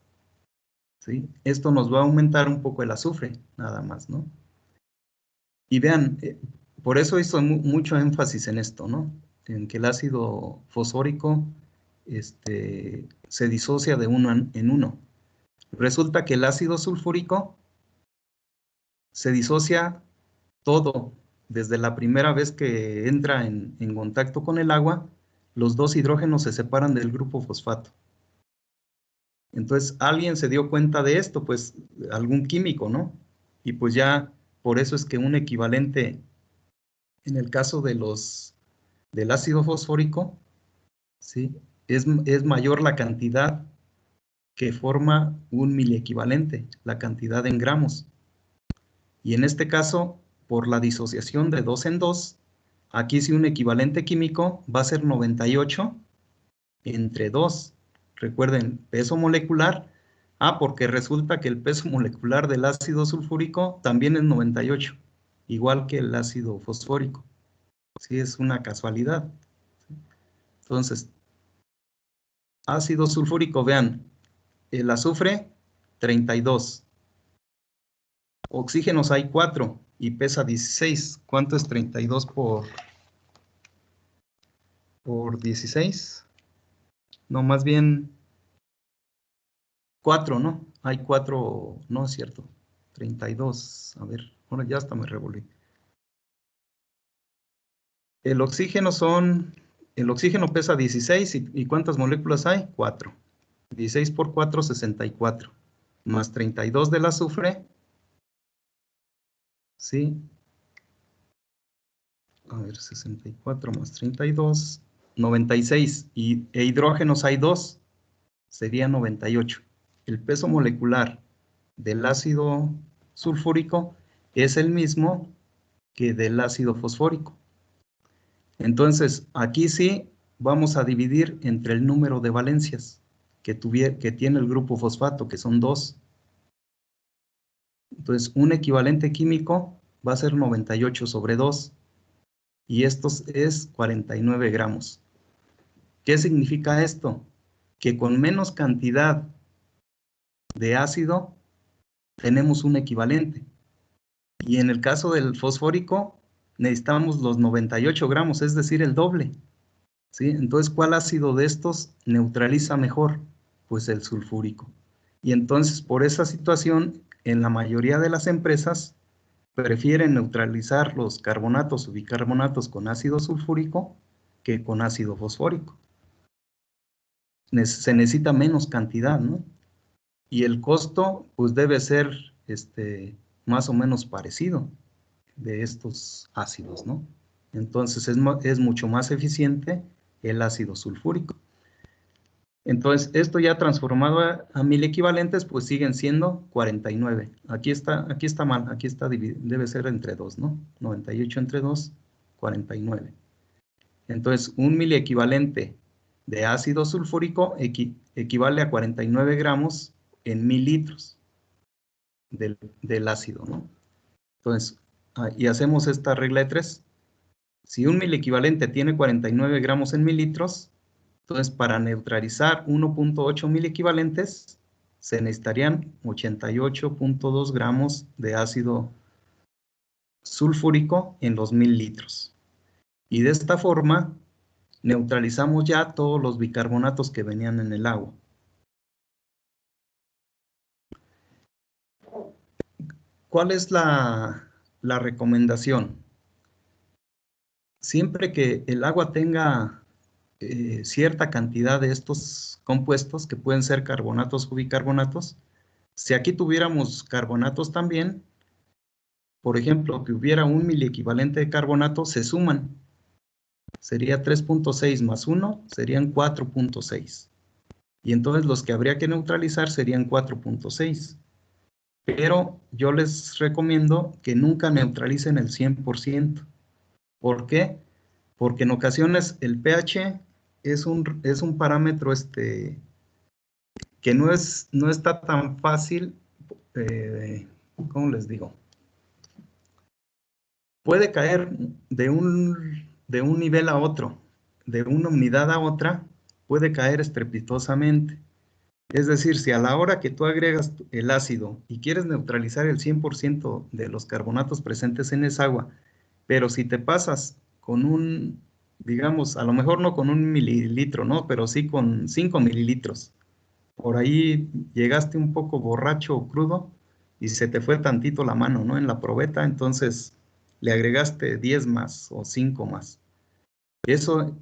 ¿sí? Esto nos va a aumentar un poco el azufre, nada más, ¿no? Y vean, por eso hizo mucho énfasis en esto, ¿no? En que el ácido fosfórico se disocia de uno en uno. Resulta que el ácido sulfúrico se disocia todo. Desde la primera vez que entra en contacto con el agua, los dos hidrógenos se separan del grupo fosfato. Entonces, alguien se dio cuenta de esto, pues algún químico, ¿no? Y pues ya, por eso es que un equivalente, en el caso del ácido fosfórico, ¿sí?, es mayor la cantidad que forma un miliequivalente, la cantidad en gramos. Y en este caso, por la disociación de 2 en 2, aquí sí un equivalente químico va a ser 98 entre 2. Recuerden, peso molecular. Porque resulta que el peso molecular del ácido sulfúrico también es 98, igual que el ácido fosfórico. Sí, es una casualidad. Entonces, ácido sulfúrico, vean, el azufre, 32. Oxígenos hay 4 y pesa 16. ¿Cuánto es 32 por 16? No, más bien 4, ¿no? Hay 4, no es cierto. 32, a ver, ahora ya hasta me revolví. El oxígeno pesa 16 y ¿cuántas moléculas hay? 4. 16 por 4, 64. Más 32 del azufre, ¿sí? A ver, 64 más 32, 96. E hidrógenos hay 2, sería 98. El peso molecular del ácido sulfúrico es el mismo que del ácido fosfórico. Entonces, aquí sí vamos a dividir entre el número de valencias que tiene el grupo fosfato, que son 2. Entonces, un equivalente químico va a ser 98 sobre 2. Y esto es 49 gramos. ¿Qué significa esto? Que con menos cantidad de ácido tenemos un equivalente. Y en el caso del fosfórico necesitamos los 98 gramos, es decir, el doble. ¿Sí? Entonces, ¿cuál ácido de estos neutraliza mejor? Pues el sulfúrico. Y entonces, por esa situación, en la mayoría de las empresas prefieren neutralizar los carbonatos o bicarbonatos con ácido sulfúrico que con ácido fosfórico. Se necesita menos cantidad, ¿no? Y el costo, pues debe ser más o menos parecido de estos ácidos, ¿no? Entonces es mucho más eficiente el ácido sulfúrico. Entonces, esto ya transformado a 1000 equivalentes, pues siguen siendo 49. Aquí está mal, aquí está debe ser entre 2, ¿no? 98 entre 2, 49. Entonces, un miliequivalente de ácido sulfúrico equivale a 49 gramos en 1000 litros del ácido, ¿no? Entonces, y hacemos esta regla de 3. Si un miliequivalente tiene 49 gramos en 1000 litros, entonces para neutralizar 1.8 miliequivalentes, se necesitarían 88.2 gramos de ácido sulfúrico en los 1000 litros. Y de esta forma, neutralizamos ya todos los bicarbonatos que venían en el agua. ¿Cuál es la recomendación? Siempre que el agua tenga cierta cantidad de estos compuestos, que pueden ser carbonatos o bicarbonatos, si aquí tuviéramos carbonatos también, por ejemplo, que hubiera un miliequivalente de carbonato, se suman. Sería 3.6 más 1, serían 4.6. Y entonces los que habría que neutralizar serían 4.6. Pero yo les recomiendo que nunca neutralicen el 100%. ¿Por qué? Porque en ocasiones el pH es un parámetro que no está tan fácil, ¿cómo les digo? Puede caer de un nivel a otro, de una unidad a otra, puede caer estrepitosamente. Es decir, si a la hora que tú agregas el ácido y quieres neutralizar el 100% de los carbonatos presentes en esa agua, pero si te pasas con digamos, a lo mejor no con 1 mililitro, ¿no? Pero sí con 5 mililitros. Por ahí llegaste un poco borracho o crudo y se te fue tantito la mano, ¿no? En la probeta, entonces le agregaste 10 más o 5 más. Eso,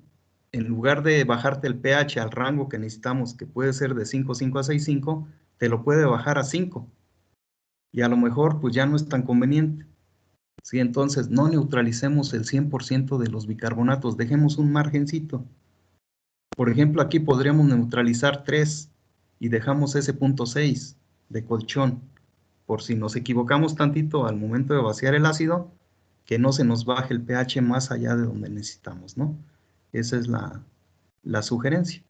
en lugar de bajarte el pH al rango que necesitamos, que puede ser de 5,5 a 6,5, te lo puede bajar a 5. Y a lo mejor pues ya no es tan conveniente. Sí, entonces no neutralicemos el 100% de los bicarbonatos, dejemos un margencito. Por ejemplo, aquí podríamos neutralizar 3 y dejamos ese punto 6 de colchón, por si nos equivocamos tantito al momento de vaciar el ácido, que no se nos baje el pH más allá de donde necesitamos, ¿no? Esa es la sugerencia.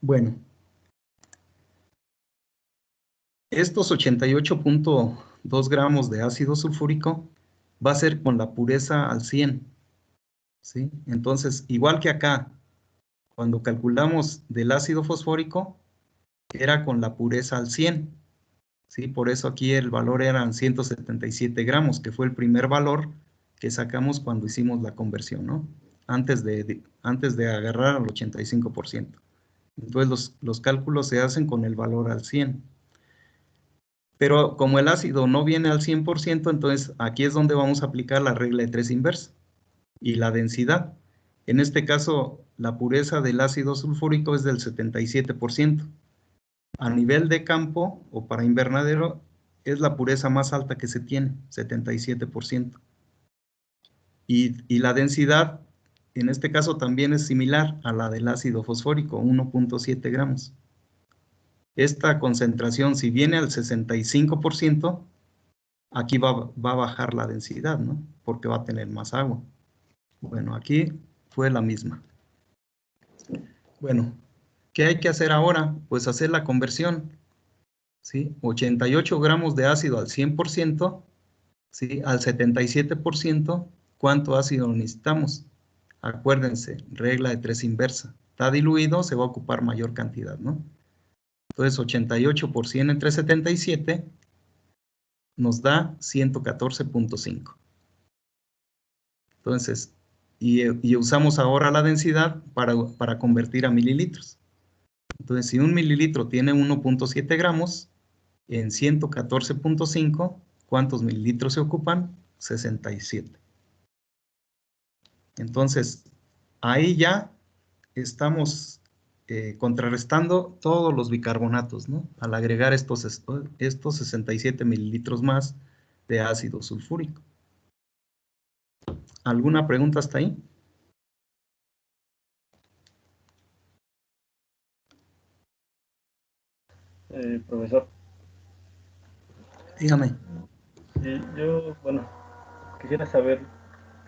Bueno, estos 88.2 gramos de ácido sulfúrico va a ser con la pureza al 100, ¿sí? Entonces, igual que acá, cuando calculamos del ácido fosfórico, era con la pureza al 100, ¿sí? Por eso aquí el valor eran 177 gramos, que fue el primer valor que sacamos cuando hicimos la conversión, ¿no? Antes de agarrar al 85%. Entonces los cálculos se hacen con el valor al 100. Pero como el ácido no viene al 100%, entonces aquí es donde vamos a aplicar la regla de 3 inversa y la densidad. En este caso, la pureza del ácido sulfúrico es del 77%. A nivel de campo o para invernadero es la pureza más alta que se tiene, 77%. Y la densidad, en este caso, también es similar a la del ácido fosfórico, 1.7 gramos. Esta concentración, si viene al 65%, aquí va a bajar la densidad, ¿no? Porque va a tener más agua. Bueno, aquí fue la misma. Bueno, ¿qué hay que hacer ahora? Pues hacer la conversión, ¿sí? 88 gramos de ácido al 100%, ¿sí? Al 77%, ¿cuánto ácido necesitamos? Acuérdense, regla de 3 inversa. Está diluido, se va a ocupar mayor cantidad, ¿no? Entonces, 88 por 100 entre 77 nos da 114.5. Entonces, y usamos ahora la densidad para convertir a mililitros. Entonces, si 1 mililitro tiene 1.7 gramos, en 114.5, ¿cuántos mililitros se ocupan? 67. Entonces, ahí ya estamos contrarrestando todos los bicarbonatos, ¿no? Al agregar estos 67 mililitros más de ácido sulfúrico. ¿Alguna pregunta hasta ahí? Profesor, Dígame. yo, bueno, quisiera saber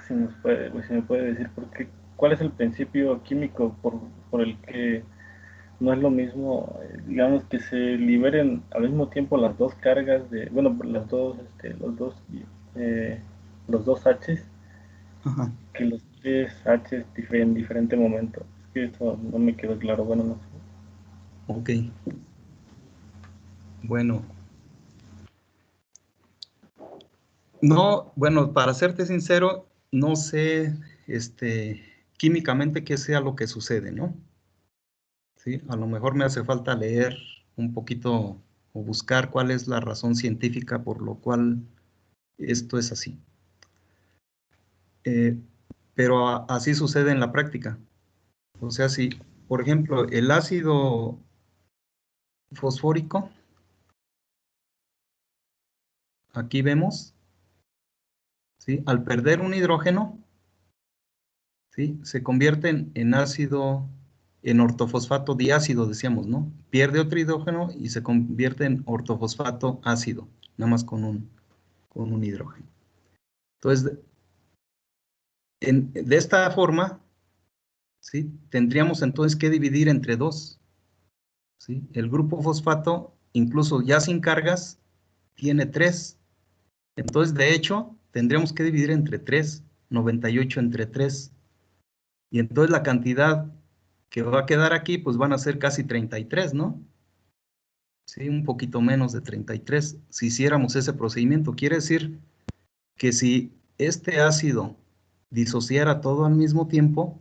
si me puede decir cuál es el principio químico por el que no es lo mismo, digamos, que se liberen al mismo tiempo las dos cargas bueno, eh, los dos H's, Ajá. que los tres H's en diferente momento. Es que eso no me quedó claro, bueno, no sé. Ok. Bueno. No, bueno, para serte sincero, no sé, químicamente qué sea lo que sucede, ¿no? Sí, a lo mejor me hace falta leer un poquito o buscar cuál es la razón científica por lo cual esto es así. Eh, pero así sucede en la práctica. O sea, si, por ejemplo, el ácido fosfórico, aquí vemos, ¿sí? Al perder un hidrógeno, ¿sí? Se convierte en ácido en ortofosfato diácido, decíamos, ¿no? Pierde otro hidrógeno y se convierte en ortofosfato ácido, nada más con un hidrógeno. Entonces, de esta forma, ¿sí? Tendríamos entonces que dividir entre 2. ¿Sí? El grupo fosfato, incluso ya sin cargas, tiene 3. Entonces, de hecho, tendríamos que dividir entre 3, 98 entre 3. Y entonces la cantidad que va a quedar aquí, pues van a ser casi 33, ¿no? Sí, un poquito menos de 33. Si hiciéramos ese procedimiento, quiere decir que si este ácido disociara todo al mismo tiempo,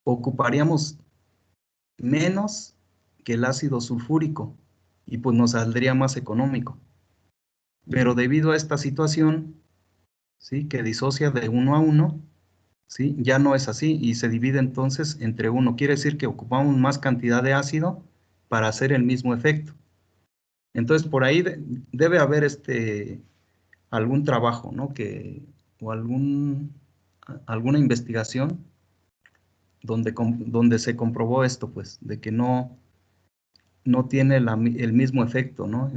ocuparíamos menos que el ácido sulfúrico y pues nos saldría más económico. Pero debido a esta situación, ¿sí? Que disocia de 1 a 1, ¿sí? Ya no es así y se divide entonces entre 1. Quiere decir que ocupamos más cantidad de ácido para hacer el mismo efecto. Entonces por ahí debe haber algún trabajo, ¿no? O alguna investigación donde se comprobó esto, pues, de que no tiene el mismo efecto, ¿no?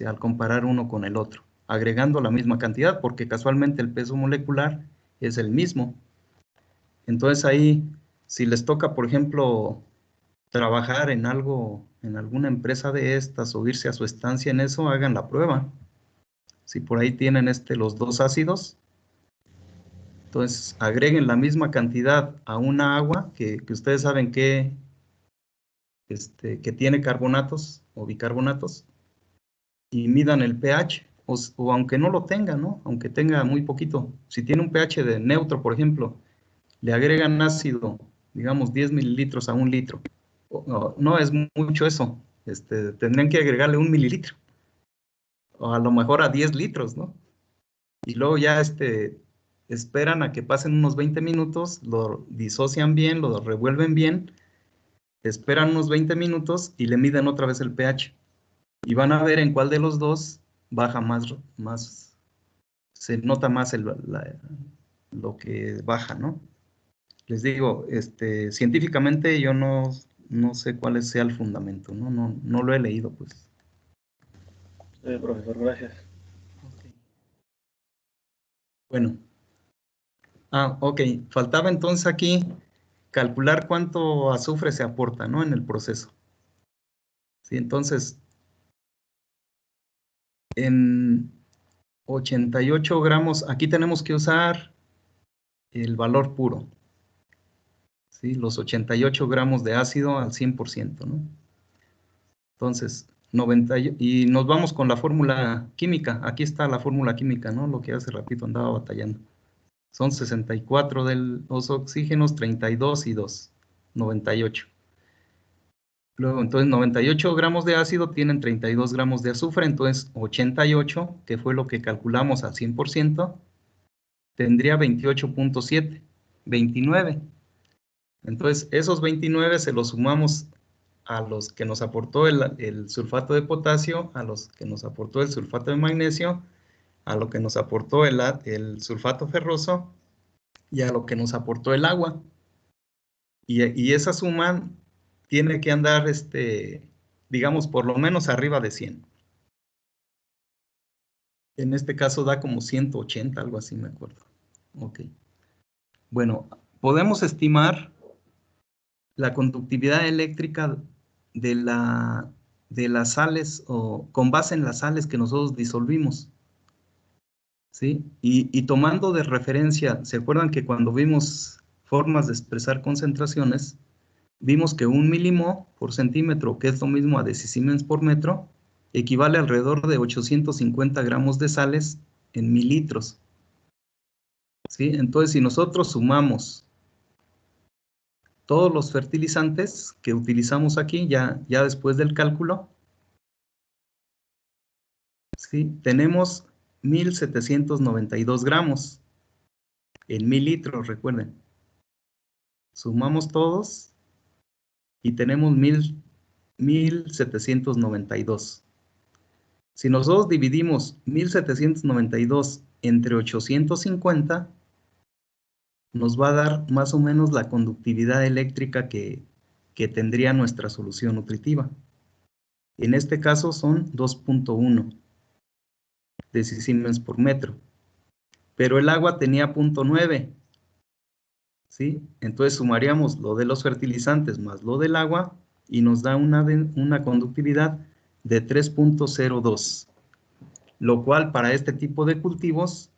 Al comparar uno con el otro, agregando la misma cantidad, porque casualmente el peso molecular es el mismo. Entonces ahí, si les toca, por ejemplo, trabajar en algo, en alguna empresa de estas o irse a su estancia en eso, hagan la prueba. Si por ahí tienen los 2 ácidos, entonces agreguen la misma cantidad a una agua que ustedes saben que tiene carbonatos o bicarbonatos, y midan el pH, o aunque no lo tenga, ¿no? Aunque tenga muy poquito. Si tiene un pH de neutro, por ejemplo, le agregan ácido, digamos 10 mililitros a 1 litro. No es mucho eso. Tendrían que agregarle 1 mililitro. O a lo mejor a 10 litros, ¿no? Y luego ya esperan a que pasen unos 20 minutos, lo disocian bien, lo revuelven bien, esperan unos 20 minutos y le miden otra vez el pH. Y van a ver en cuál de los dos baja más se nota más lo que baja, ¿no? Les digo, científicamente yo no sé cuál sea el fundamento, ¿no? No lo he leído, pues. Profesor, gracias. Okay. Bueno. Ok. Faltaba entonces aquí calcular cuánto azufre se aporta, ¿no? En el proceso. Sí, entonces, en 88 gramos, aquí tenemos que usar el valor puro. ¿Sí? Los 88 gramos de ácido al 100%, ¿no? Entonces, y nos vamos con la fórmula química. Aquí está la fórmula química, ¿no? Lo que hace ratito andaba batallando. Son 64 de los oxígenos, 32 y 2, 98. Luego, entonces, 98 gramos de ácido tienen 32 gramos de azufre, entonces 88, que fue lo que calculamos al 100%, tendría 28.7, 29. Entonces, esos 29 se los sumamos a los que nos aportó el sulfato de potasio, a los que nos aportó el sulfato de magnesio, a lo que nos aportó el sulfato ferroso y a lo que nos aportó el agua. Y esa suma tiene que andar, digamos, por lo menos arriba de 100. En este caso da como 180, algo así me acuerdo. Ok. Bueno, podemos estimar la conductividad eléctrica de las sales o con base en las sales que nosotros disolvimos. ¿Sí? Y tomando de referencia, ¿se acuerdan que cuando vimos formas de expresar concentraciones, vimos que 1 milimo por centímetro, que es lo mismo a decisiemens por metro, equivale a alrededor de 850 gramos de sales en mililitros? ¿Sí? Entonces, si nosotros sumamos todos los fertilizantes que utilizamos aquí, ya después del cálculo, ¿sí? Tenemos 1792 gramos en mililitros, recuerden. Sumamos todos y tenemos 1792. Si nosotros dividimos 1792 entre 850, nos va a dar más o menos la conductividad eléctrica que que tendría nuestra solución nutritiva. En este caso son 2.1 decisiemens por metro, pero el agua tenía 0.9, ¿sí? Entonces sumaríamos lo de los fertilizantes más lo del agua y nos da una conductividad de 3.02, lo cual para este tipo de cultivos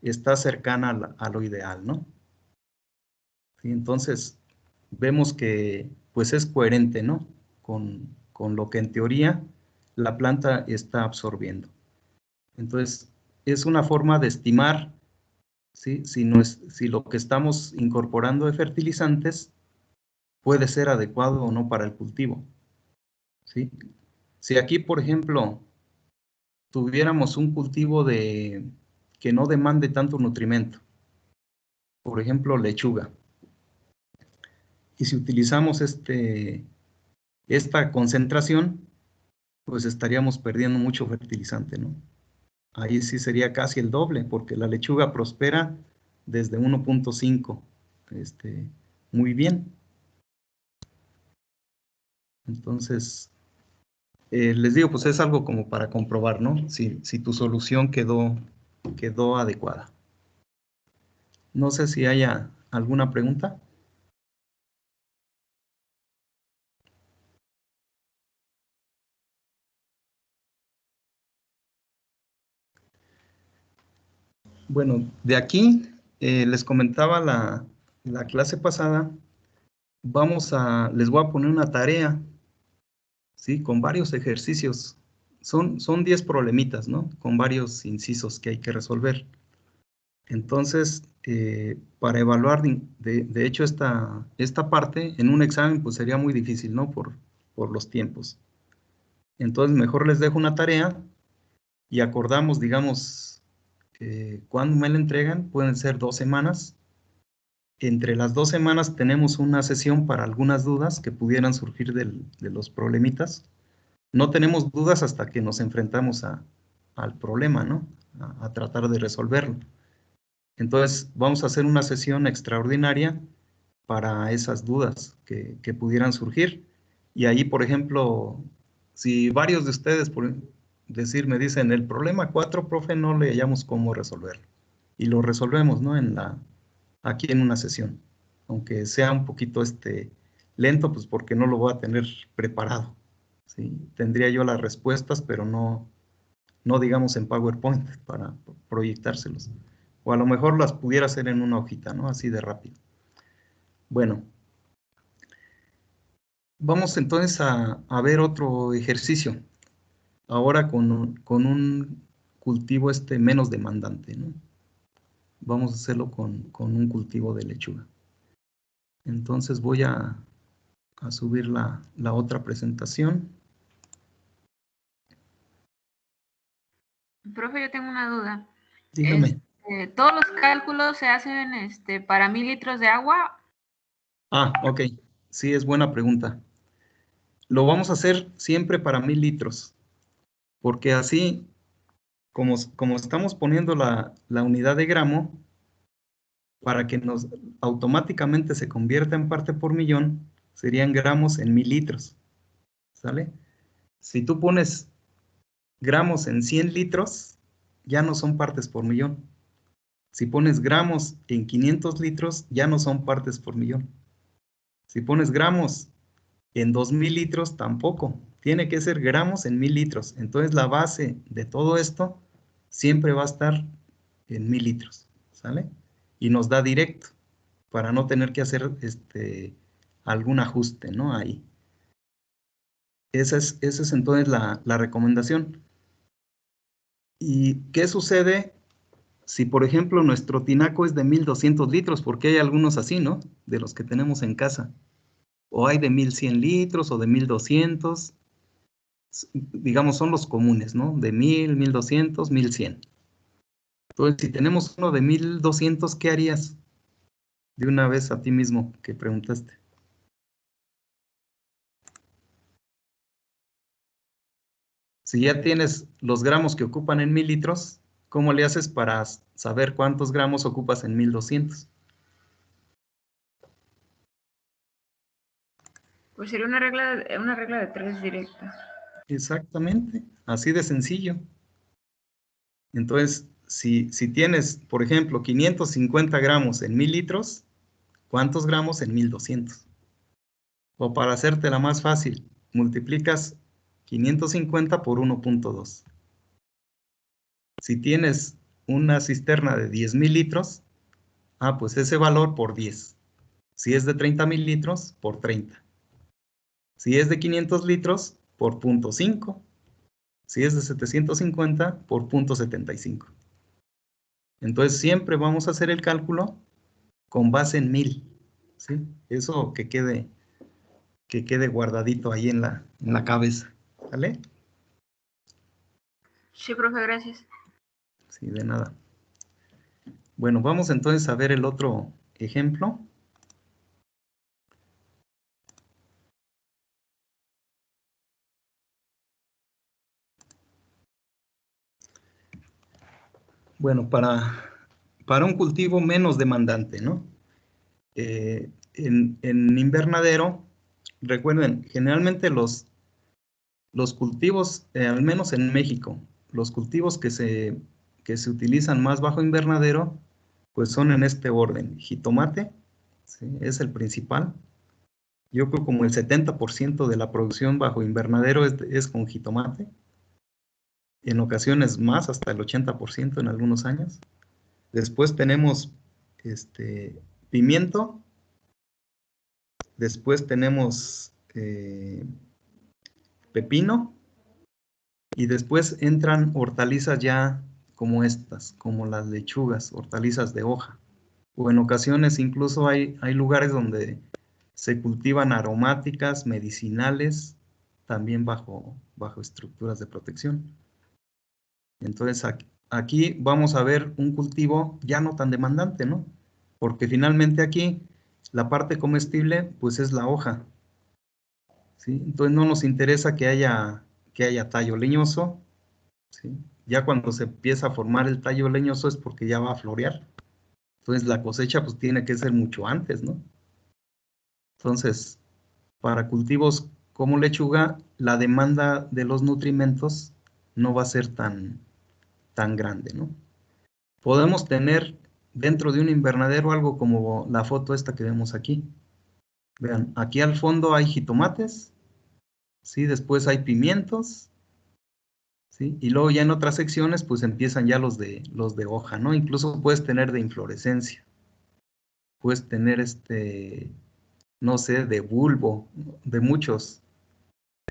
está cercana a lo ideal, ¿no? ¿Sí? Entonces, vemos que pues es coherente, ¿no? Con lo que en teoría la planta está absorbiendo. Entonces, es una forma de estimar, ¿sí? Si lo que estamos incorporando de fertilizantes puede ser adecuado o no para el cultivo, ¿sí? Si aquí, por ejemplo, tuviéramos un cultivo que no demande tanto nutrimento, por ejemplo, lechuga, y si utilizamos esta concentración, pues estaríamos perdiendo mucho fertilizante, ¿no? Ahí sí sería casi el doble, porque la lechuga prospera desde 1.5, muy bien. Entonces, les digo, pues es algo como para comprobar, ¿no? Si tu solución quedó adecuada. No sé si haya alguna pregunta. Bueno, de aquí les comentaba la clase pasada, les voy a poner una tarea, ¿sí? Con varios ejercicios. Son 10 problemitas, ¿no? Con varios incisos que hay que resolver. Entonces, para evaluar, de hecho, esta parte en un examen, pues sería muy difícil, ¿no? Por los tiempos. Entonces, mejor les dejo una tarea y acordamos, digamos, ¿cuándo me la entregan? Pueden ser 2 semanas. Entre las 2 semanas tenemos una sesión para algunas dudas que pudieran surgir de los problemitas. No tenemos dudas hasta que nos enfrentamos al problema, ¿no? A tratar de resolverlo. Entonces, vamos a hacer una sesión extraordinaria para esas dudas que pudieran surgir. Y ahí, por ejemplo, si varios de ustedes, por decir, me dicen, el problema 4, profe, no le hallamos cómo resolverlo. Y lo resolvemos, ¿no? Aquí en una sesión. Aunque sea un poquito lento, pues porque no lo voy a tener preparado, ¿sí? Tendría yo las respuestas, pero no digamos en PowerPoint para proyectárselos. O a lo mejor las pudiera hacer en una hojita, ¿no? Así de rápido. Bueno, vamos entonces a ver otro ejercicio. Ahora con un cultivo menos demandante, ¿no? Vamos a hacerlo con un cultivo de lechuga. Entonces voy a subir la otra presentación. Profe, yo tengo una duda. Dígame. ¿Todos los cálculos se hacen para 1000 litros de agua? Ah, ok. Sí, es buena pregunta. Lo vamos a hacer siempre para 1000 litros, porque así, como estamos poniendo la unidad de gramo, para que automáticamente se convierta en parte por millón, serían gramos en 1000 litros, ¿sale? Si tú pones gramos en 100 litros, ya no son partes por millón. Si pones gramos en 500 litros, ya no son partes por millón. Si pones gramos en 2000 litros, tampoco. Tiene que ser gramos en 1000 litros. Entonces, la base de todo esto siempre va a estar en 1000 litros, ¿sale? Y nos da directo, para no tener que hacer algún ajuste, ¿no? Ahí. Esa es entonces la recomendación. ¿Y qué sucede si, por ejemplo, nuestro tinaco es de 1200 litros? Porque hay algunos así, ¿no? De los que tenemos en casa. O hay de 1100 litros o de 1200. Digamos, son los comunes, ¿no? De 1000, 1200, 1100. Entonces, si tenemos uno de 1200, ¿qué harías? De una vez a ti mismo que preguntaste. Si ya tienes los gramos que ocupan en 1000 litros, ¿cómo le haces para saber cuántos gramos ocupas en 1200? Pues sería una regla de 3 directa. Exactamente, así de sencillo. Entonces, si tienes, por ejemplo, 550 gramos en 1000 litros, ¿cuántos gramos en 1200? O para hacértela más fácil, multiplicas 550 por 1.2. Si tienes una cisterna de 10,000 litros, pues ese valor por 10. Si es de 30,000 litros, por 30. Si es de 500 litros, por 0.5. Si es de 750, por 0.75. Entonces siempre vamos a hacer el cálculo con base en 1000. ¿Sí? Eso que quede guardadito ahí en la cabeza. ¿Vale? Sí, profe, gracias. Sí, de nada. Bueno, vamos entonces a ver el otro ejemplo. Bueno, para un cultivo menos demandante, ¿no? En invernadero, recuerden, generalmente los cultivos, al menos en México, los cultivos que se utilizan más bajo invernadero, pues son en este orden. Jitomate, ¿sí? Es el principal. Yo creo como el 70% de la producción bajo invernadero es con jitomate. En ocasiones más, hasta el 80% en algunos años. Después tenemos pimiento. Después tenemos pepino. Y después entran hortalizas ya como estas, como las lechugas, hortalizas de hoja. O en ocasiones incluso hay lugares donde se cultivan aromáticas, medicinales, también bajo estructuras de protección. Entonces aquí vamos a ver un cultivo ya no tan demandante, ¿no? Porque finalmente aquí la parte comestible pues es la hoja, ¿sí? Entonces no nos interesa que haya tallo leñoso, ¿sí? Ya cuando se empieza a formar el tallo leñoso es porque ya va a florear. Entonces la cosecha pues tiene que ser mucho antes, ¿no? Entonces, para cultivos como lechuga, la demanda de los nutrimentos no va a ser tan grande, ¿no? Podemos tener dentro de un invernadero algo como la foto esta que vemos aquí. Vean, aquí al fondo hay jitomates, ¿sí? Después hay pimientos, ¿sí? Y luego ya en otras secciones pues empiezan ya los de hoja, ¿no? Incluso puedes tener de inflorescencia, puedes tener no sé, de bulbo, de muchos,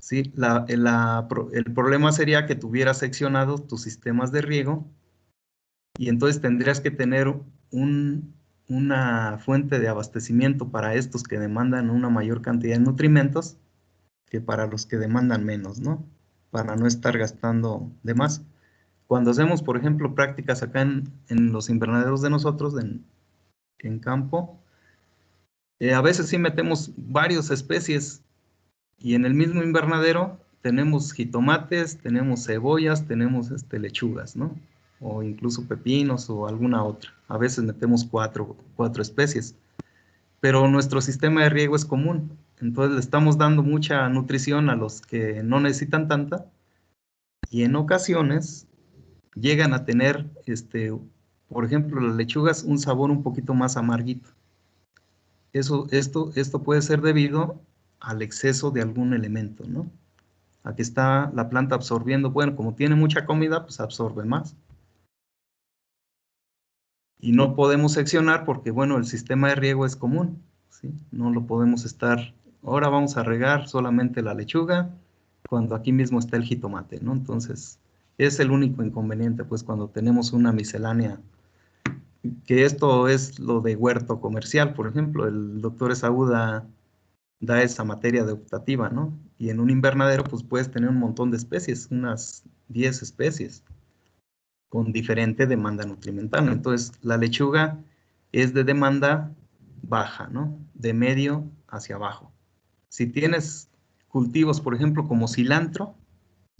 ¿sí? El problema sería que tuvieras seccionados tus sistemas de riego y entonces tendrías que tener una fuente de abastecimiento para estos que demandan una mayor cantidad de nutrimentos que para los que demandan menos, ¿no? Para no estar gastando de más. Cuando hacemos, por ejemplo, prácticas acá en los invernaderos de nosotros, en campo, a veces sí metemos varias especies y en el mismo invernadero tenemos jitomates, tenemos cebollas, tenemos lechugas, ¿no? O incluso pepinos o alguna otra. A veces metemos cuatro especies, pero nuestro sistema de riego es común. Entonces le estamos dando mucha nutrición a los que no necesitan tanta y en ocasiones llegan a tener, por ejemplo, las lechugas un sabor un poquito más amarguito. Esto puede ser debido al exceso de algún elemento, ¿no? Aquí está la planta absorbiendo, bueno, como tiene mucha comida, pues absorbe más. Y no podemos seccionar porque, bueno, el sistema de riego es común, ¿sí? No lo podemos estar, ahora vamos a regar solamente la lechuga, cuando aquí mismo está el jitomate, ¿no? Entonces, es el único inconveniente, pues, cuando tenemos una miscelánea, que esto es lo de huerto comercial, por ejemplo, el doctor Esaú da esa materia de optativa, ¿no? Y en un invernadero, pues, puedes tener un montón de especies, unas 10 especies, con diferente demanda nutrimental. Entonces, la lechuga es de demanda baja, ¿no? De medio hacia abajo. Si tienes cultivos, por ejemplo, como cilantro,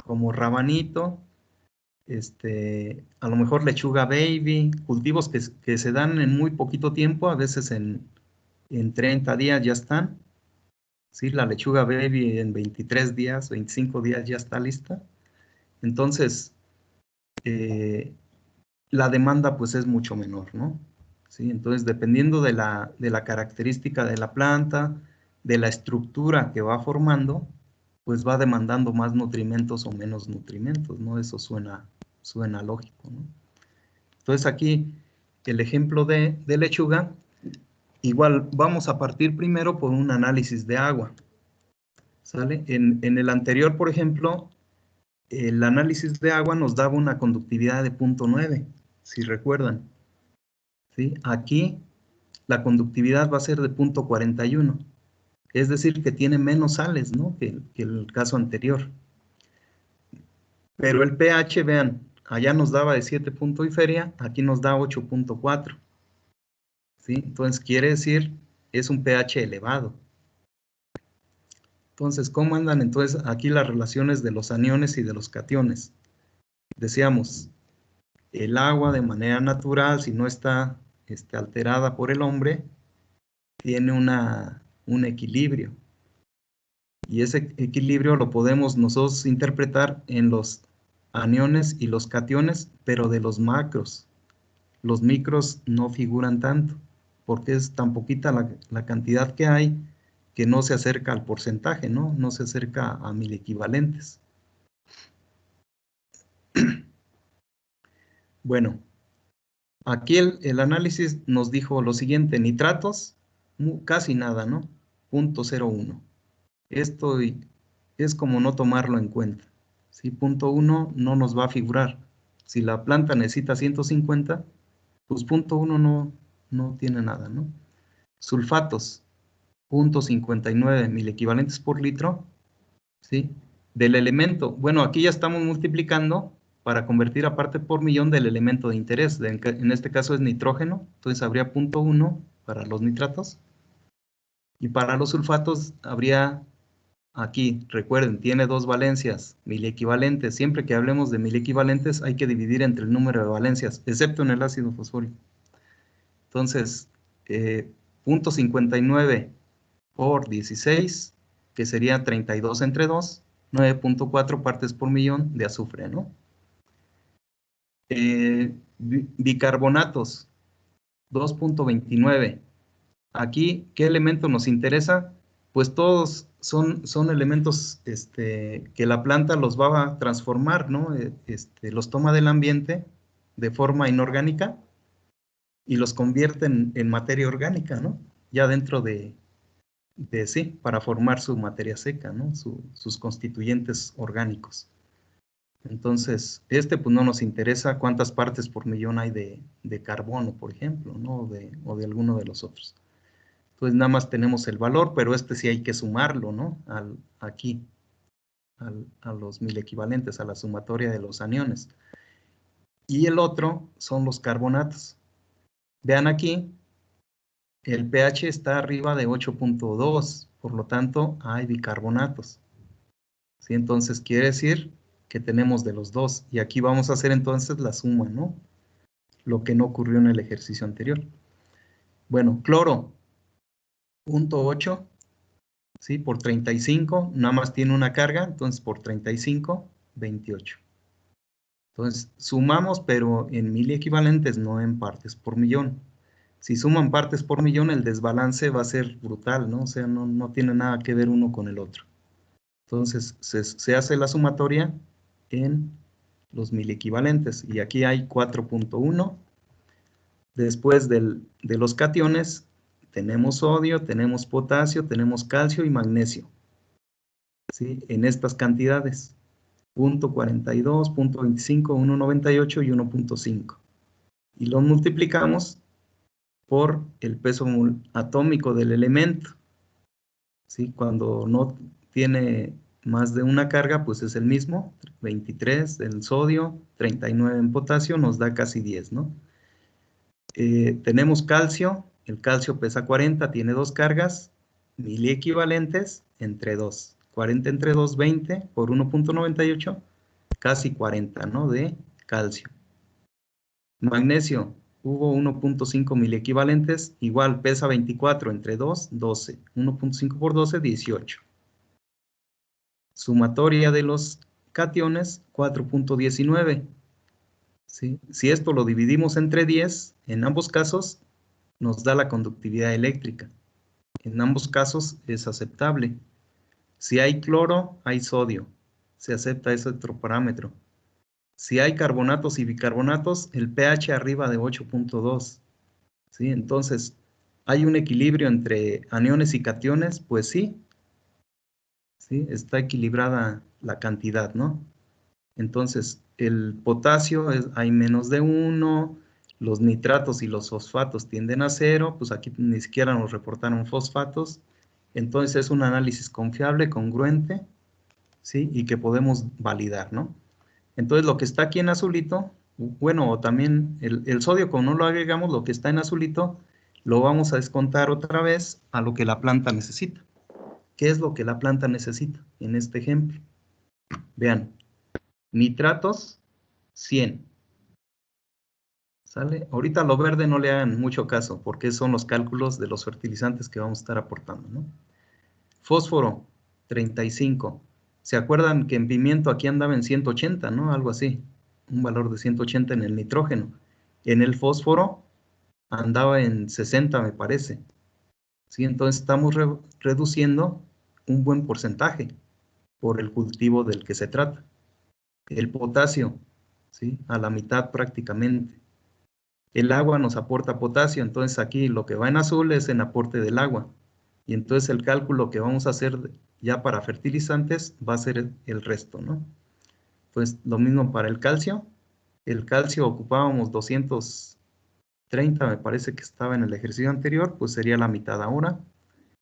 como rabanito, a lo mejor lechuga baby, cultivos que se dan en muy poquito tiempo, a veces en 30 días ya están. ¿sí? La lechuga baby en 23 días, 25 días ya está lista. Entonces, la demanda pues es mucho menor, ¿no? ¿Sí? Entonces, dependiendo de la característica de la planta, de la estructura que va formando, pues va demandando más nutrimentos o menos nutrimentos, ¿no? Eso suena lógico, ¿no? Entonces aquí, el ejemplo de lechuga, igual vamos a partir primero por un análisis de agua, ¿sale? En el anterior, por ejemplo, el análisis de agua nos daba una conductividad de 0.9, si recuerdan, ¿sí? Aquí la conductividad va a ser de 0.41, es decir, que tiene menos sales, ¿no? que el caso anterior. Pero el pH, vean, allá nos daba de 7 punto y feria, aquí nos da 8.4, ¿sí? Entonces quiere decir, es un pH elevado. Entonces, ¿cómo andan entonces aquí las relaciones de los aniones y de los cationes? Decíamos, el agua de manera natural, si no está alterada por el hombre, tiene un equilibrio. Y ese equilibrio lo podemos nosotros interpretar en los aniones y los cationes, pero de los macros. Los micros no figuran tanto, porque es tan poquita la cantidad que hay que no se acerca al porcentaje, ¿no? No se acerca a 1000 equivalentes. Bueno, aquí el análisis nos dijo lo siguiente: nitratos, casi nada, ¿no? 0.01. Esto es como no tomarlo en cuenta. ¿Sí? 0.1 no nos va a figurar. Si la planta necesita 150, pues 0.1 no tiene nada, ¿no? Sulfatos, 0.59 mil equivalentes por litro, ¿sí? Del elemento, bueno, aquí ya estamos multiplicando para convertir a parte por millón del elemento de interés. En este caso es nitrógeno, entonces habría 0.1 para los nitratos. Y para los sulfatos habría, aquí, recuerden, tiene dos valencias, 1000 equivalentes. Siempre que hablemos de 1000 equivalentes hay que dividir entre el número de valencias, excepto en el ácido fosfórico. Entonces, 0.59 por 16, que sería 32 entre 2, 9.4 partes por millón de azufre, ¿no? Bicarbonatos, 2.29. Aquí, ¿qué elemento nos interesa? Pues todos son elementos que la planta los va a transformar, ¿no? Los toma del ambiente de forma inorgánica y los convierte en materia orgánica, ¿no? Ya dentro sí, para formar su materia seca, ¿no? Sus constituyentes orgánicos. Entonces, pues no nos interesa cuántas partes por millón hay de carbono, por ejemplo, ¿no? O de alguno de los otros. Entonces, nada más tenemos el valor, pero sí hay que sumarlo, ¿no? Aquí, a los 1000 equivalentes, a la sumatoria de los aniones. Y el otro son los carbonatos. Vean aquí, el pH está arriba de 8.2, por lo tanto hay bicarbonatos. ¿Sí? Entonces quiere decir que tenemos de los dos. Y aquí vamos a hacer entonces la suma, ¿no? Lo que no ocurrió en el ejercicio anterior. Bueno, cloro, 0.8, ¿sí? Por 35, nada más tiene una carga, entonces por 35, 28. Entonces sumamos, pero en 1000 equivalentes, no en partes por millón. Si suman partes por millón, el desbalance va a ser brutal, ¿no? O sea, no tiene nada que ver uno con el otro. Entonces, se hace la sumatoria en los 1000 equivalentes. Y aquí hay 4.1. Después de los cationes, tenemos sodio, tenemos potasio, tenemos calcio y magnesio. ¿Sí? En estas cantidades. 0.42, 0.25, 1.98 y 1.5. Y lo multiplicamos por el peso atómico del elemento. ¿Sí? Cuando no tiene más de una carga, pues es el mismo, 23 en sodio, 39 en potasio, nos da casi 10, ¿no? Tenemos calcio, el calcio pesa 40, tiene dos cargas, 1000 equivalentes entre 2. 40 entre 2, 20 por 1.98, casi 40, ¿no? De calcio. Magnesio, hubo 1.5 miliequivalentes, igual pesa 24, entre 2, 12. 1.5 por 12, 18. Sumatoria de los cationes, 4.19. ¿Sí? Si esto lo dividimos entre 10, en ambos casos nos da la conductividad eléctrica. En ambos casos es aceptable. Si hay cloro, hay sodio. Se acepta ese otro parámetro. Si hay carbonatos y bicarbonatos, el pH arriba de 8.2. ¿Sí? Entonces, ¿hay un equilibrio entre aniones y cationes? Pues sí. ¿Sí? Está equilibrada la cantidad, ¿no? Entonces, el potasio hay menos de 1, los nitratos y los fosfatos tienden a 0, pues aquí ni siquiera nos reportaron fosfatos. Entonces, es un análisis confiable, congruente, ¿sí? Y que podemos validar, ¿no? Entonces, lo que está aquí en azulito, bueno, o también el sodio, como no lo agregamos, lo que está en azulito, lo vamos a descontar otra vez a lo que la planta necesita. ¿Qué es lo que la planta necesita en este ejemplo? Vean, nitratos, 100. ¿Sale? Ahorita lo verde no le hagan mucho caso, porque son los cálculos de los fertilizantes que vamos a estar aportando, ¿no? Fósforo, 35. ¿Se acuerdan que en pimiento aquí andaba en 180, ¿no? Algo así. Un valor de 180 en el nitrógeno. En el fósforo andaba en 60, me parece. ¿Sí? Entonces estamos reduciendo un buen porcentaje por el cultivo del que se trata. El potasio, ¿sí? A la mitad prácticamente. El agua nos aporta potasio, entonces aquí lo que va en azul es en aporte del agua. Y entonces el cálculo que vamos a hacer ya para fertilizantes va a ser el resto, ¿no? Pues lo mismo para el calcio. El calcio ocupábamos 230, me parece que estaba en el ejercicio anterior, pues sería la mitad ahora.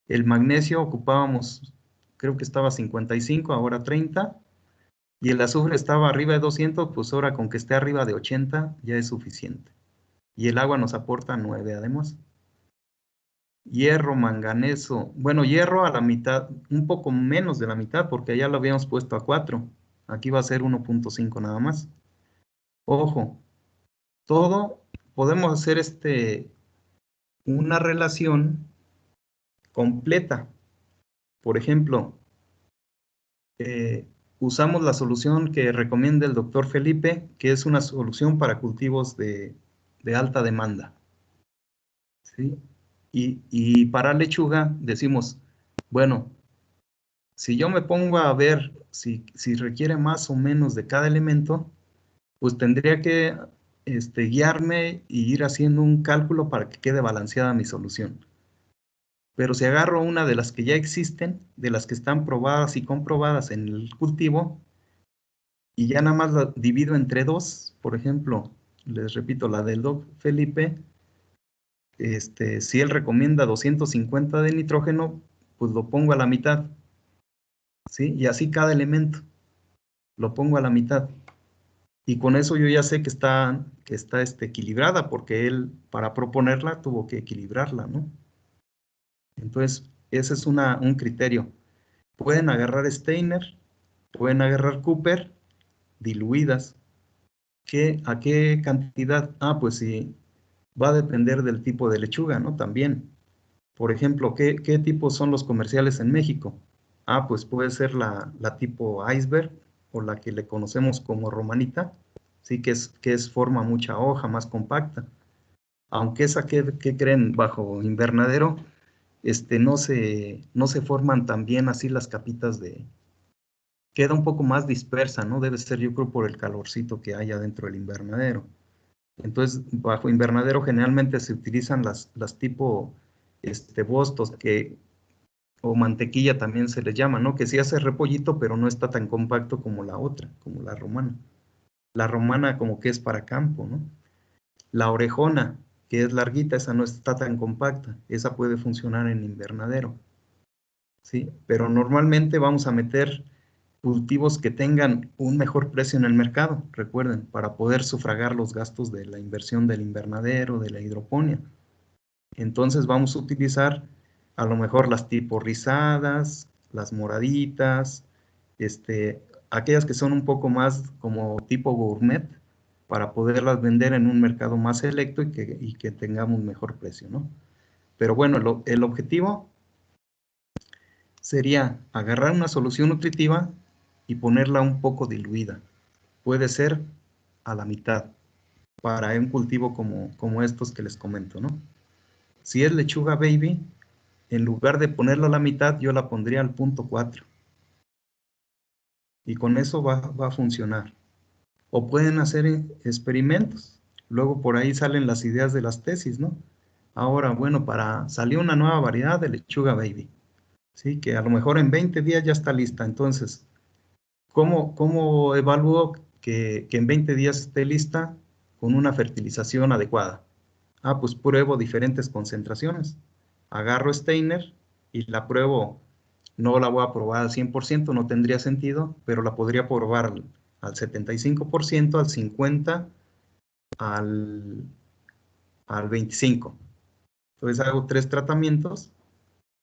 El magnesio ocupábamos, creo que estaba 55, ahora 30. Y el azufre estaba arriba de 200, pues ahora con que esté arriba de 80 ya es suficiente. Y el agua nos aporta 9 además. Hierro, manganeso, bueno, hierro a la mitad, un poco menos de la mitad, porque allá lo habíamos puesto a 4. Aquí va a ser 1.5 nada más. Ojo, todo podemos hacer una relación completa. Por ejemplo, usamos la solución que recomienda el doctor Felipe, que es una solución para cultivos de alta demanda. ¿Sí? Y para lechuga decimos, bueno, si yo me pongo a ver si requiere más o menos de cada elemento, pues tendría que guiarme y ir haciendo un cálculo para que quede balanceada mi solución. Pero si agarro una de las que ya existen, de las que están probadas y comprobadas en el cultivo, y ya nada más la divido entre 2, por ejemplo, les repito, la del Doc Felipe, si él recomienda 250 de nitrógeno, pues lo pongo a la mitad, ¿sí? Y así cada elemento, lo pongo a la mitad. Y con eso yo ya sé que está equilibrada, porque él, para proponerla, tuvo que equilibrarla, ¿no? Entonces, ese es un criterio. Pueden agarrar Steiner, pueden agarrar Cooper, diluidas. ¿A qué cantidad? Ah, pues sí, va a depender del tipo de lechuga, ¿no? También. Por ejemplo, ¿qué tipos son los comerciales en México? Ah, pues puede ser la tipo iceberg o la que le conocemos como romanita, sí, que forma mucha hoja, más compacta. Aunque esa que creen bajo invernadero, no se forman tan bien así las capitas queda un poco más dispersa, ¿no? Debe ser, yo creo, por el calorcito que haya dentro del invernadero. Entonces, bajo invernadero generalmente se utilizan las tipo bostos o mantequilla también se les llama, ¿no? Que sí hace repollito, pero no está tan compacto como la otra, como la romana. La romana como que es para campo, ¿no? La orejona, que es larguita, esa no está tan compacta, esa puede funcionar en invernadero, ¿sí? Pero normalmente vamos a meter cultivos que tengan un mejor precio en el mercado, recuerden, para poder sufragar los gastos de la inversión del invernadero, de la hidroponía. Entonces vamos a utilizar a lo mejor las tipo rizadas, las moraditas, aquellas que son un poco más como tipo gourmet, para poderlas vender en un mercado más selecto y que tengamos mejor precio, ¿no? Pero bueno, el objetivo sería agarrar una solución nutritiva y ponerla un poco diluida. Puede ser a la mitad, para un cultivo como estos que les comento, ¿no? Si es lechuga baby, en lugar de ponerla a la mitad, yo la pondría al 0.4. Y con eso va a funcionar. O pueden hacer experimentos. Luego por ahí salen las ideas de las tesis, ¿no? Ahora, bueno, salió una nueva variedad de lechuga baby, ¿sí? Que a lo mejor en 20 días ya está lista. Entonces, ¿cómo evalúo que en 20 días esté lista con una fertilización adecuada? Pues pruebo diferentes concentraciones. Agarro Steiner y la pruebo. No la voy a probar al 100%, no tendría sentido, pero la podría probar al 75%, al 50%, al 25%. Entonces hago 3 tratamientos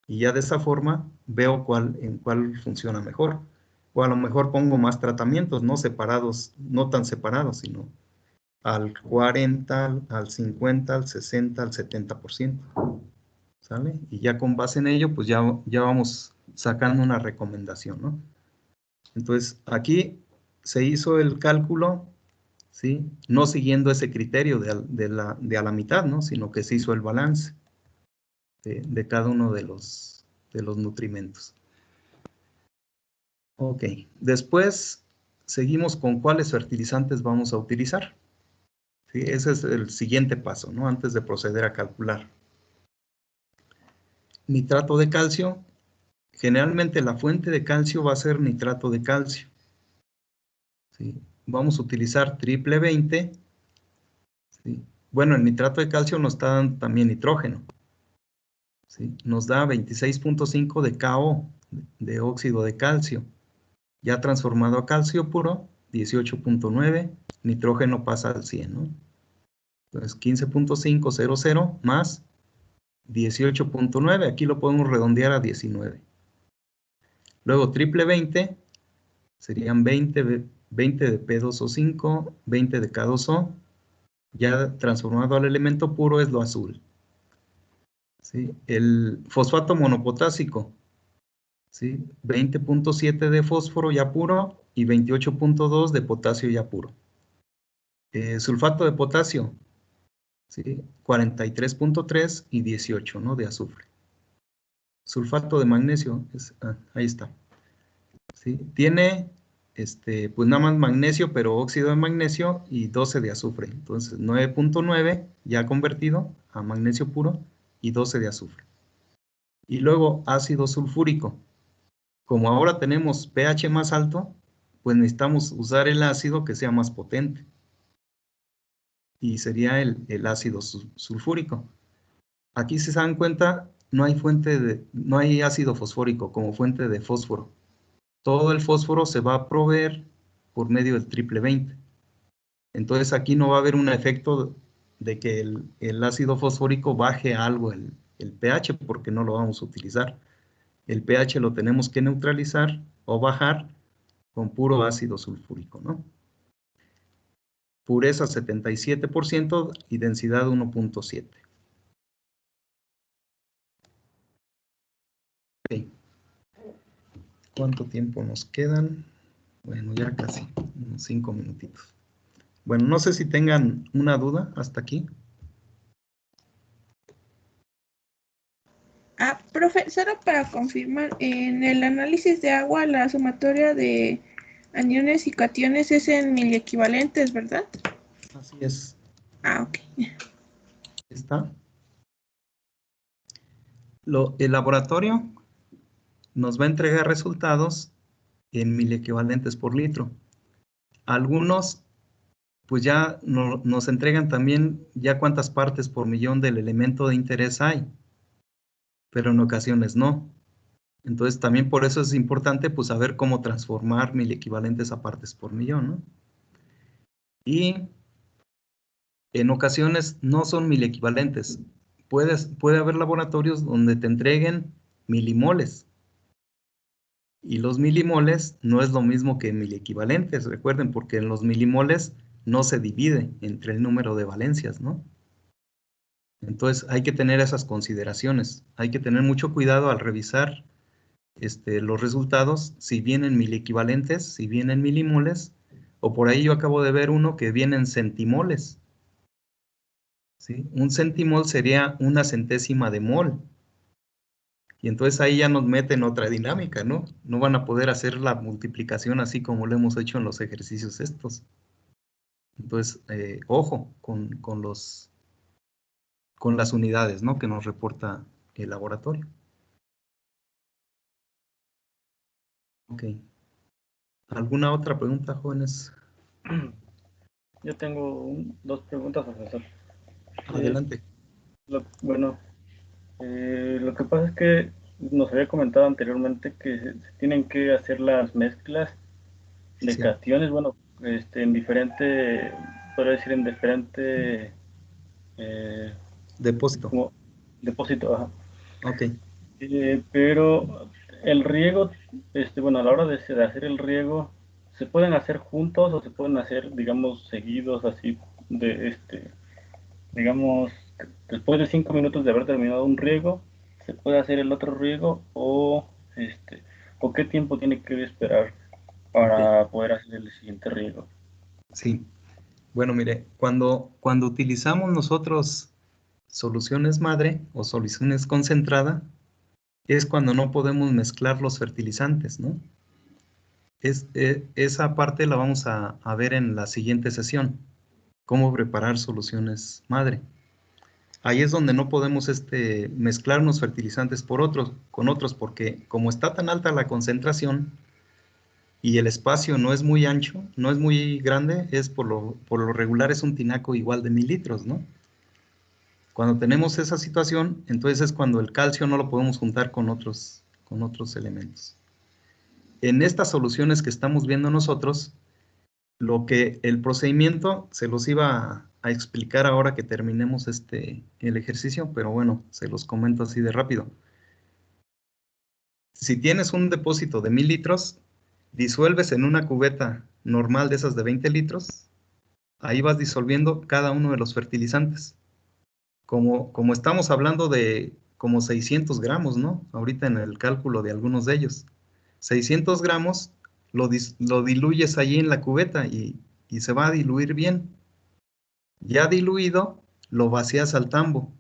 y ya de esa forma veo en cuál funciona mejor. O a lo mejor pongo más tratamientos, no separados, no tan separados, sino al 40%, al 50%, al 60%, al 70%. ¿Sale? Y ya con base en ello, pues ya vamos sacando una recomendación, ¿no? Entonces, aquí se hizo el cálculo, ¿sí? No siguiendo ese criterio de a la mitad, ¿no? Sino que se hizo el balance de cada uno de los nutrimentos. Ok, después seguimos con cuáles fertilizantes vamos a utilizar. ¿Sí? Ese es el siguiente paso, ¿no? Antes de proceder a calcular. Nitrato de calcio. Generalmente la fuente de calcio va a ser nitrato de calcio. ¿Sí? Vamos a utilizar triple 20. ¿Sí? Bueno, el nitrato de calcio nos está dando también nitrógeno. ¿Sí? Nos da 26.5 de KO, de óxido de calcio. Ya transformado a calcio puro, 18.9, nitrógeno pasa al 100, ¿no? Entonces 15.500 más 18.9, aquí lo podemos redondear a 19. Luego triple 20, serían 20 de P2O5, 20 de K2O, ya transformado al elemento puro es lo azul. ¿Sí? El fosfato monopotásico, ¿sí? 20.7 de fósforo ya puro y 28.2 de potasio ya puro. Sulfato de potasio, ¿sí? 43.3 y 18, ¿no? De azufre. Sulfato de magnesio, ahí está. ¿Sí? Tiene, pues nada más magnesio, pero óxido de magnesio y 12 de azufre. Entonces 9.9 ya convertido a magnesio puro y 12 de azufre. Y luego ácido sulfúrico. Como ahora tenemos pH más alto, pues necesitamos usar el ácido que sea más potente. Y sería el ácido sulfúrico. Aquí, si se dan cuenta, no hay ácido fosfórico como fuente de fósforo. Todo el fósforo se va a proveer por medio del triple 20. Entonces aquí no va a haber un efecto de que el ácido fosfórico baje algo el pH, porque no lo vamos a utilizar. El pH lo tenemos que neutralizar o bajar con puro ácido sulfúrico, ¿no? Pureza 77% y densidad 1.7. Okay. ¿Cuánto tiempo nos quedan? Bueno, ya casi, unos 5 minutitos. Bueno, no sé si tengan una duda hasta aquí. Profe, solo para confirmar, en el análisis de agua, la sumatoria de aniones y cationes es en miliequivalentes, ¿verdad? Así es. Ok. ¿Está? El laboratorio nos va a entregar resultados en miliequivalentes por litro. Algunos, pues ya nos entregan también ya cuántas partes por millón del elemento de interés hay, pero en ocasiones no. Entonces también por eso es importante pues saber cómo transformar miliequivalentes a partes por millón, ¿no? Y en ocasiones no son miliequivalentes. Puede haber laboratorios donde te entreguen milimoles. Y los milimoles no es lo mismo que miliequivalentes, recuerden, porque en los milimoles no se divide entre el número de valencias, ¿no? Entonces hay que tener esas consideraciones. Hay que tener mucho cuidado al revisar los resultados, si vienen miliequivalentes, si vienen milimoles, o por ahí yo acabo de ver uno que viene en centimoles. ¿Sí? Un centimol sería una centésima de mol. Y entonces ahí ya nos meten otra dinámica, ¿no? No van a poder hacer la multiplicación así como lo hemos hecho en los ejercicios estos. Entonces, ojo con las unidades, ¿no? Que nos reporta el laboratorio. Ok. ¿Alguna otra pregunta, jóvenes? Yo tengo dos preguntas, profesor. Adelante. Bueno, lo que pasa es que nos había comentado anteriormente que se tienen que hacer las mezclas de Sí. cationes, bueno, en diferente, podría decir en diferente Depósito. como depósito, ajá. Ok. Pero el riego, bueno, a la hora de hacer el riego, ¿se pueden hacer juntos o se pueden hacer, digamos, seguidos, así, digamos, después de 5 minutos de haber terminado un riego, se puede hacer el otro riego o qué tiempo tiene que esperar para poder hacer el siguiente riego? Sí. Bueno, mire, cuando utilizamos nosotros soluciones madre o soluciones concentrada, es cuando no podemos mezclar los fertilizantes, ¿no? Esa parte la vamos a ver en la siguiente sesión, cómo preparar soluciones madre. Ahí es donde no podemos mezclar unos fertilizantes con otros, porque como está tan alta la concentración y el espacio no es muy ancho, no es muy grande, por lo regular es un tinaco igual de 1000 litros, ¿no? Cuando tenemos esa situación, entonces es cuando el calcio no lo podemos juntar con otros elementos. En estas soluciones que estamos viendo nosotros, el procedimiento se los iba a explicar ahora que terminemos el ejercicio, pero bueno, se los comento así de rápido. Si tienes un depósito de 1000 litros, disuelves en una cubeta normal de esas de 20 litros, ahí vas disolviendo cada uno de los fertilizantes. Como estamos hablando de como 600 gramos, ¿no? Ahorita en el cálculo de algunos de ellos. 600 gramos lo diluyes allí en la cubeta y se va a diluir bien. Ya diluido, lo vacías al tambo.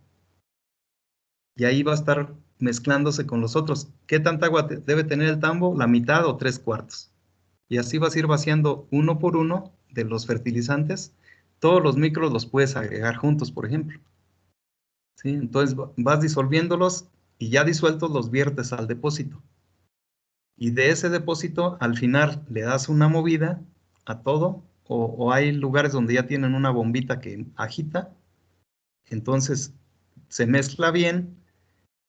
Y ahí va a estar mezclándose con los otros. ¿Qué tanta agua debe tener el tambo? La mitad o 3/4. Y así vas a ir vaciando uno por uno de los fertilizantes. Todos los micros los puedes agregar juntos, por ejemplo. ¿Sí? Entonces vas disolviéndolos y ya disueltos los viertes al depósito. Y de ese depósito al final le das una movida a todo, o hay lugares donde ya tienen una bombita que agita, entonces se mezcla bien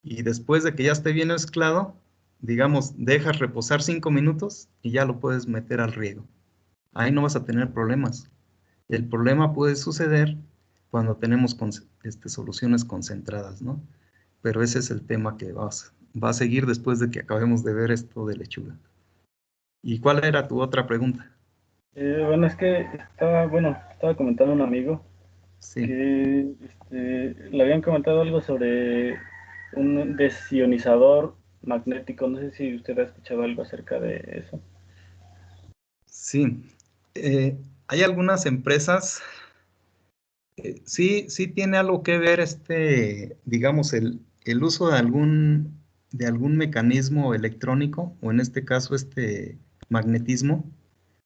y después de que ya esté bien mezclado, digamos, dejas reposar 5 minutos y ya lo puedes meter al riego. Ahí no vas a tener problemas. El problema puede suceder cuando tenemos soluciones concentradas, ¿no? Pero ese es el tema que va a seguir después de que acabemos de ver esto de lechuga. ¿Y cuál era tu otra pregunta? Bueno, es que estaba comentando a un amigo Sí. que le habían comentado algo sobre un desionizador magnético. No sé si usted ha escuchado algo acerca de eso. Sí. Hay algunas empresas, sí tiene algo que ver digamos, el uso de algún mecanismo electrónico, o en este caso magnetismo,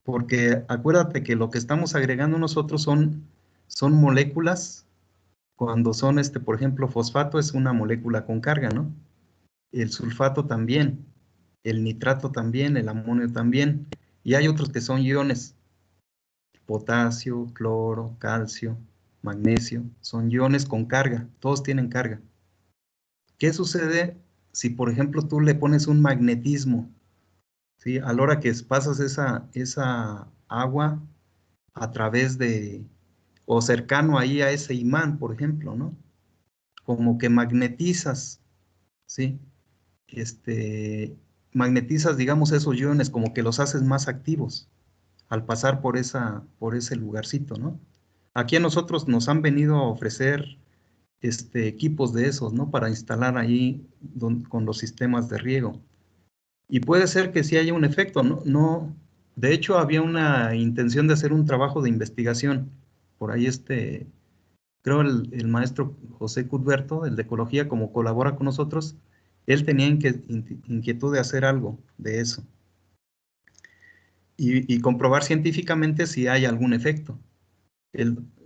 porque acuérdate que lo que estamos agregando nosotros son moléculas. Cuando son, por ejemplo, fosfato es una molécula con carga, ¿no? El sulfato también, el nitrato también, el amonio también, y hay otros que son iones, potasio, cloro, calcio, magnesio, son iones con carga, todos tienen carga. ¿Qué sucede si, por ejemplo, tú le pones un magnetismo, ¿sí? A la hora que pasas esa agua a través o cercano ahí a ese imán, por ejemplo, ¿no? Como que magnetizas, ¿sí? Magnetizas, digamos, esos iones, como que los haces más activos. al pasar por ese lugarcito, ¿no? Aquí a nosotros nos han venido a ofrecer equipos de esos, ¿no? Para instalar ahí con los sistemas de riego. Y puede ser que sí haya un efecto, no, de hecho había una intención de hacer un trabajo de investigación. Por ahí creo el maestro José Cudberto, el de ecología, como colabora con nosotros, él tenía inquietud de hacer algo de eso. Y comprobar científicamente si hay algún efecto.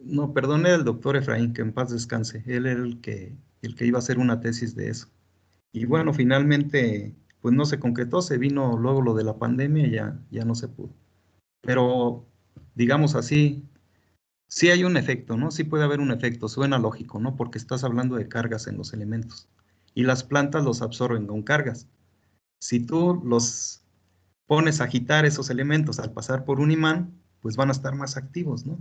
No, perdone, el doctor Efraín, que en paz descanse. Él era el que iba a hacer una tesis de eso. Y bueno, finalmente, pues no se concretó, se vino luego lo de la pandemia y ya no se pudo. Pero, digamos así, sí hay un efecto, ¿no? Sí puede haber un efecto, suena lógico, ¿no? Porque estás hablando de cargas en los elementos. Y las plantas los absorben con cargas. Si tú los pones a agitar esos elementos al pasar por un imán, pues van a estar más activos, ¿no?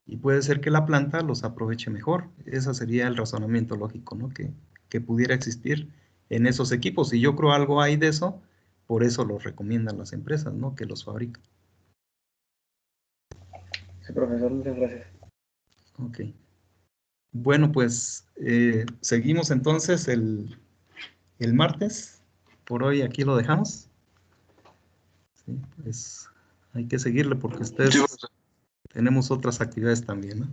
Y puede ser que la planta los aproveche mejor. Ese sería el razonamiento lógico, ¿no? Que pudiera existir en esos equipos. Y yo creo algo hay de eso, por eso los recomiendan las empresas, ¿no? Que los fabrican. Sí, profesor, muchas gracias. Ok. Bueno, pues seguimos entonces el martes. Por hoy aquí lo dejamos. Sí, pues hay que seguirle porque ustedes tenemos otras actividades también, ¿no?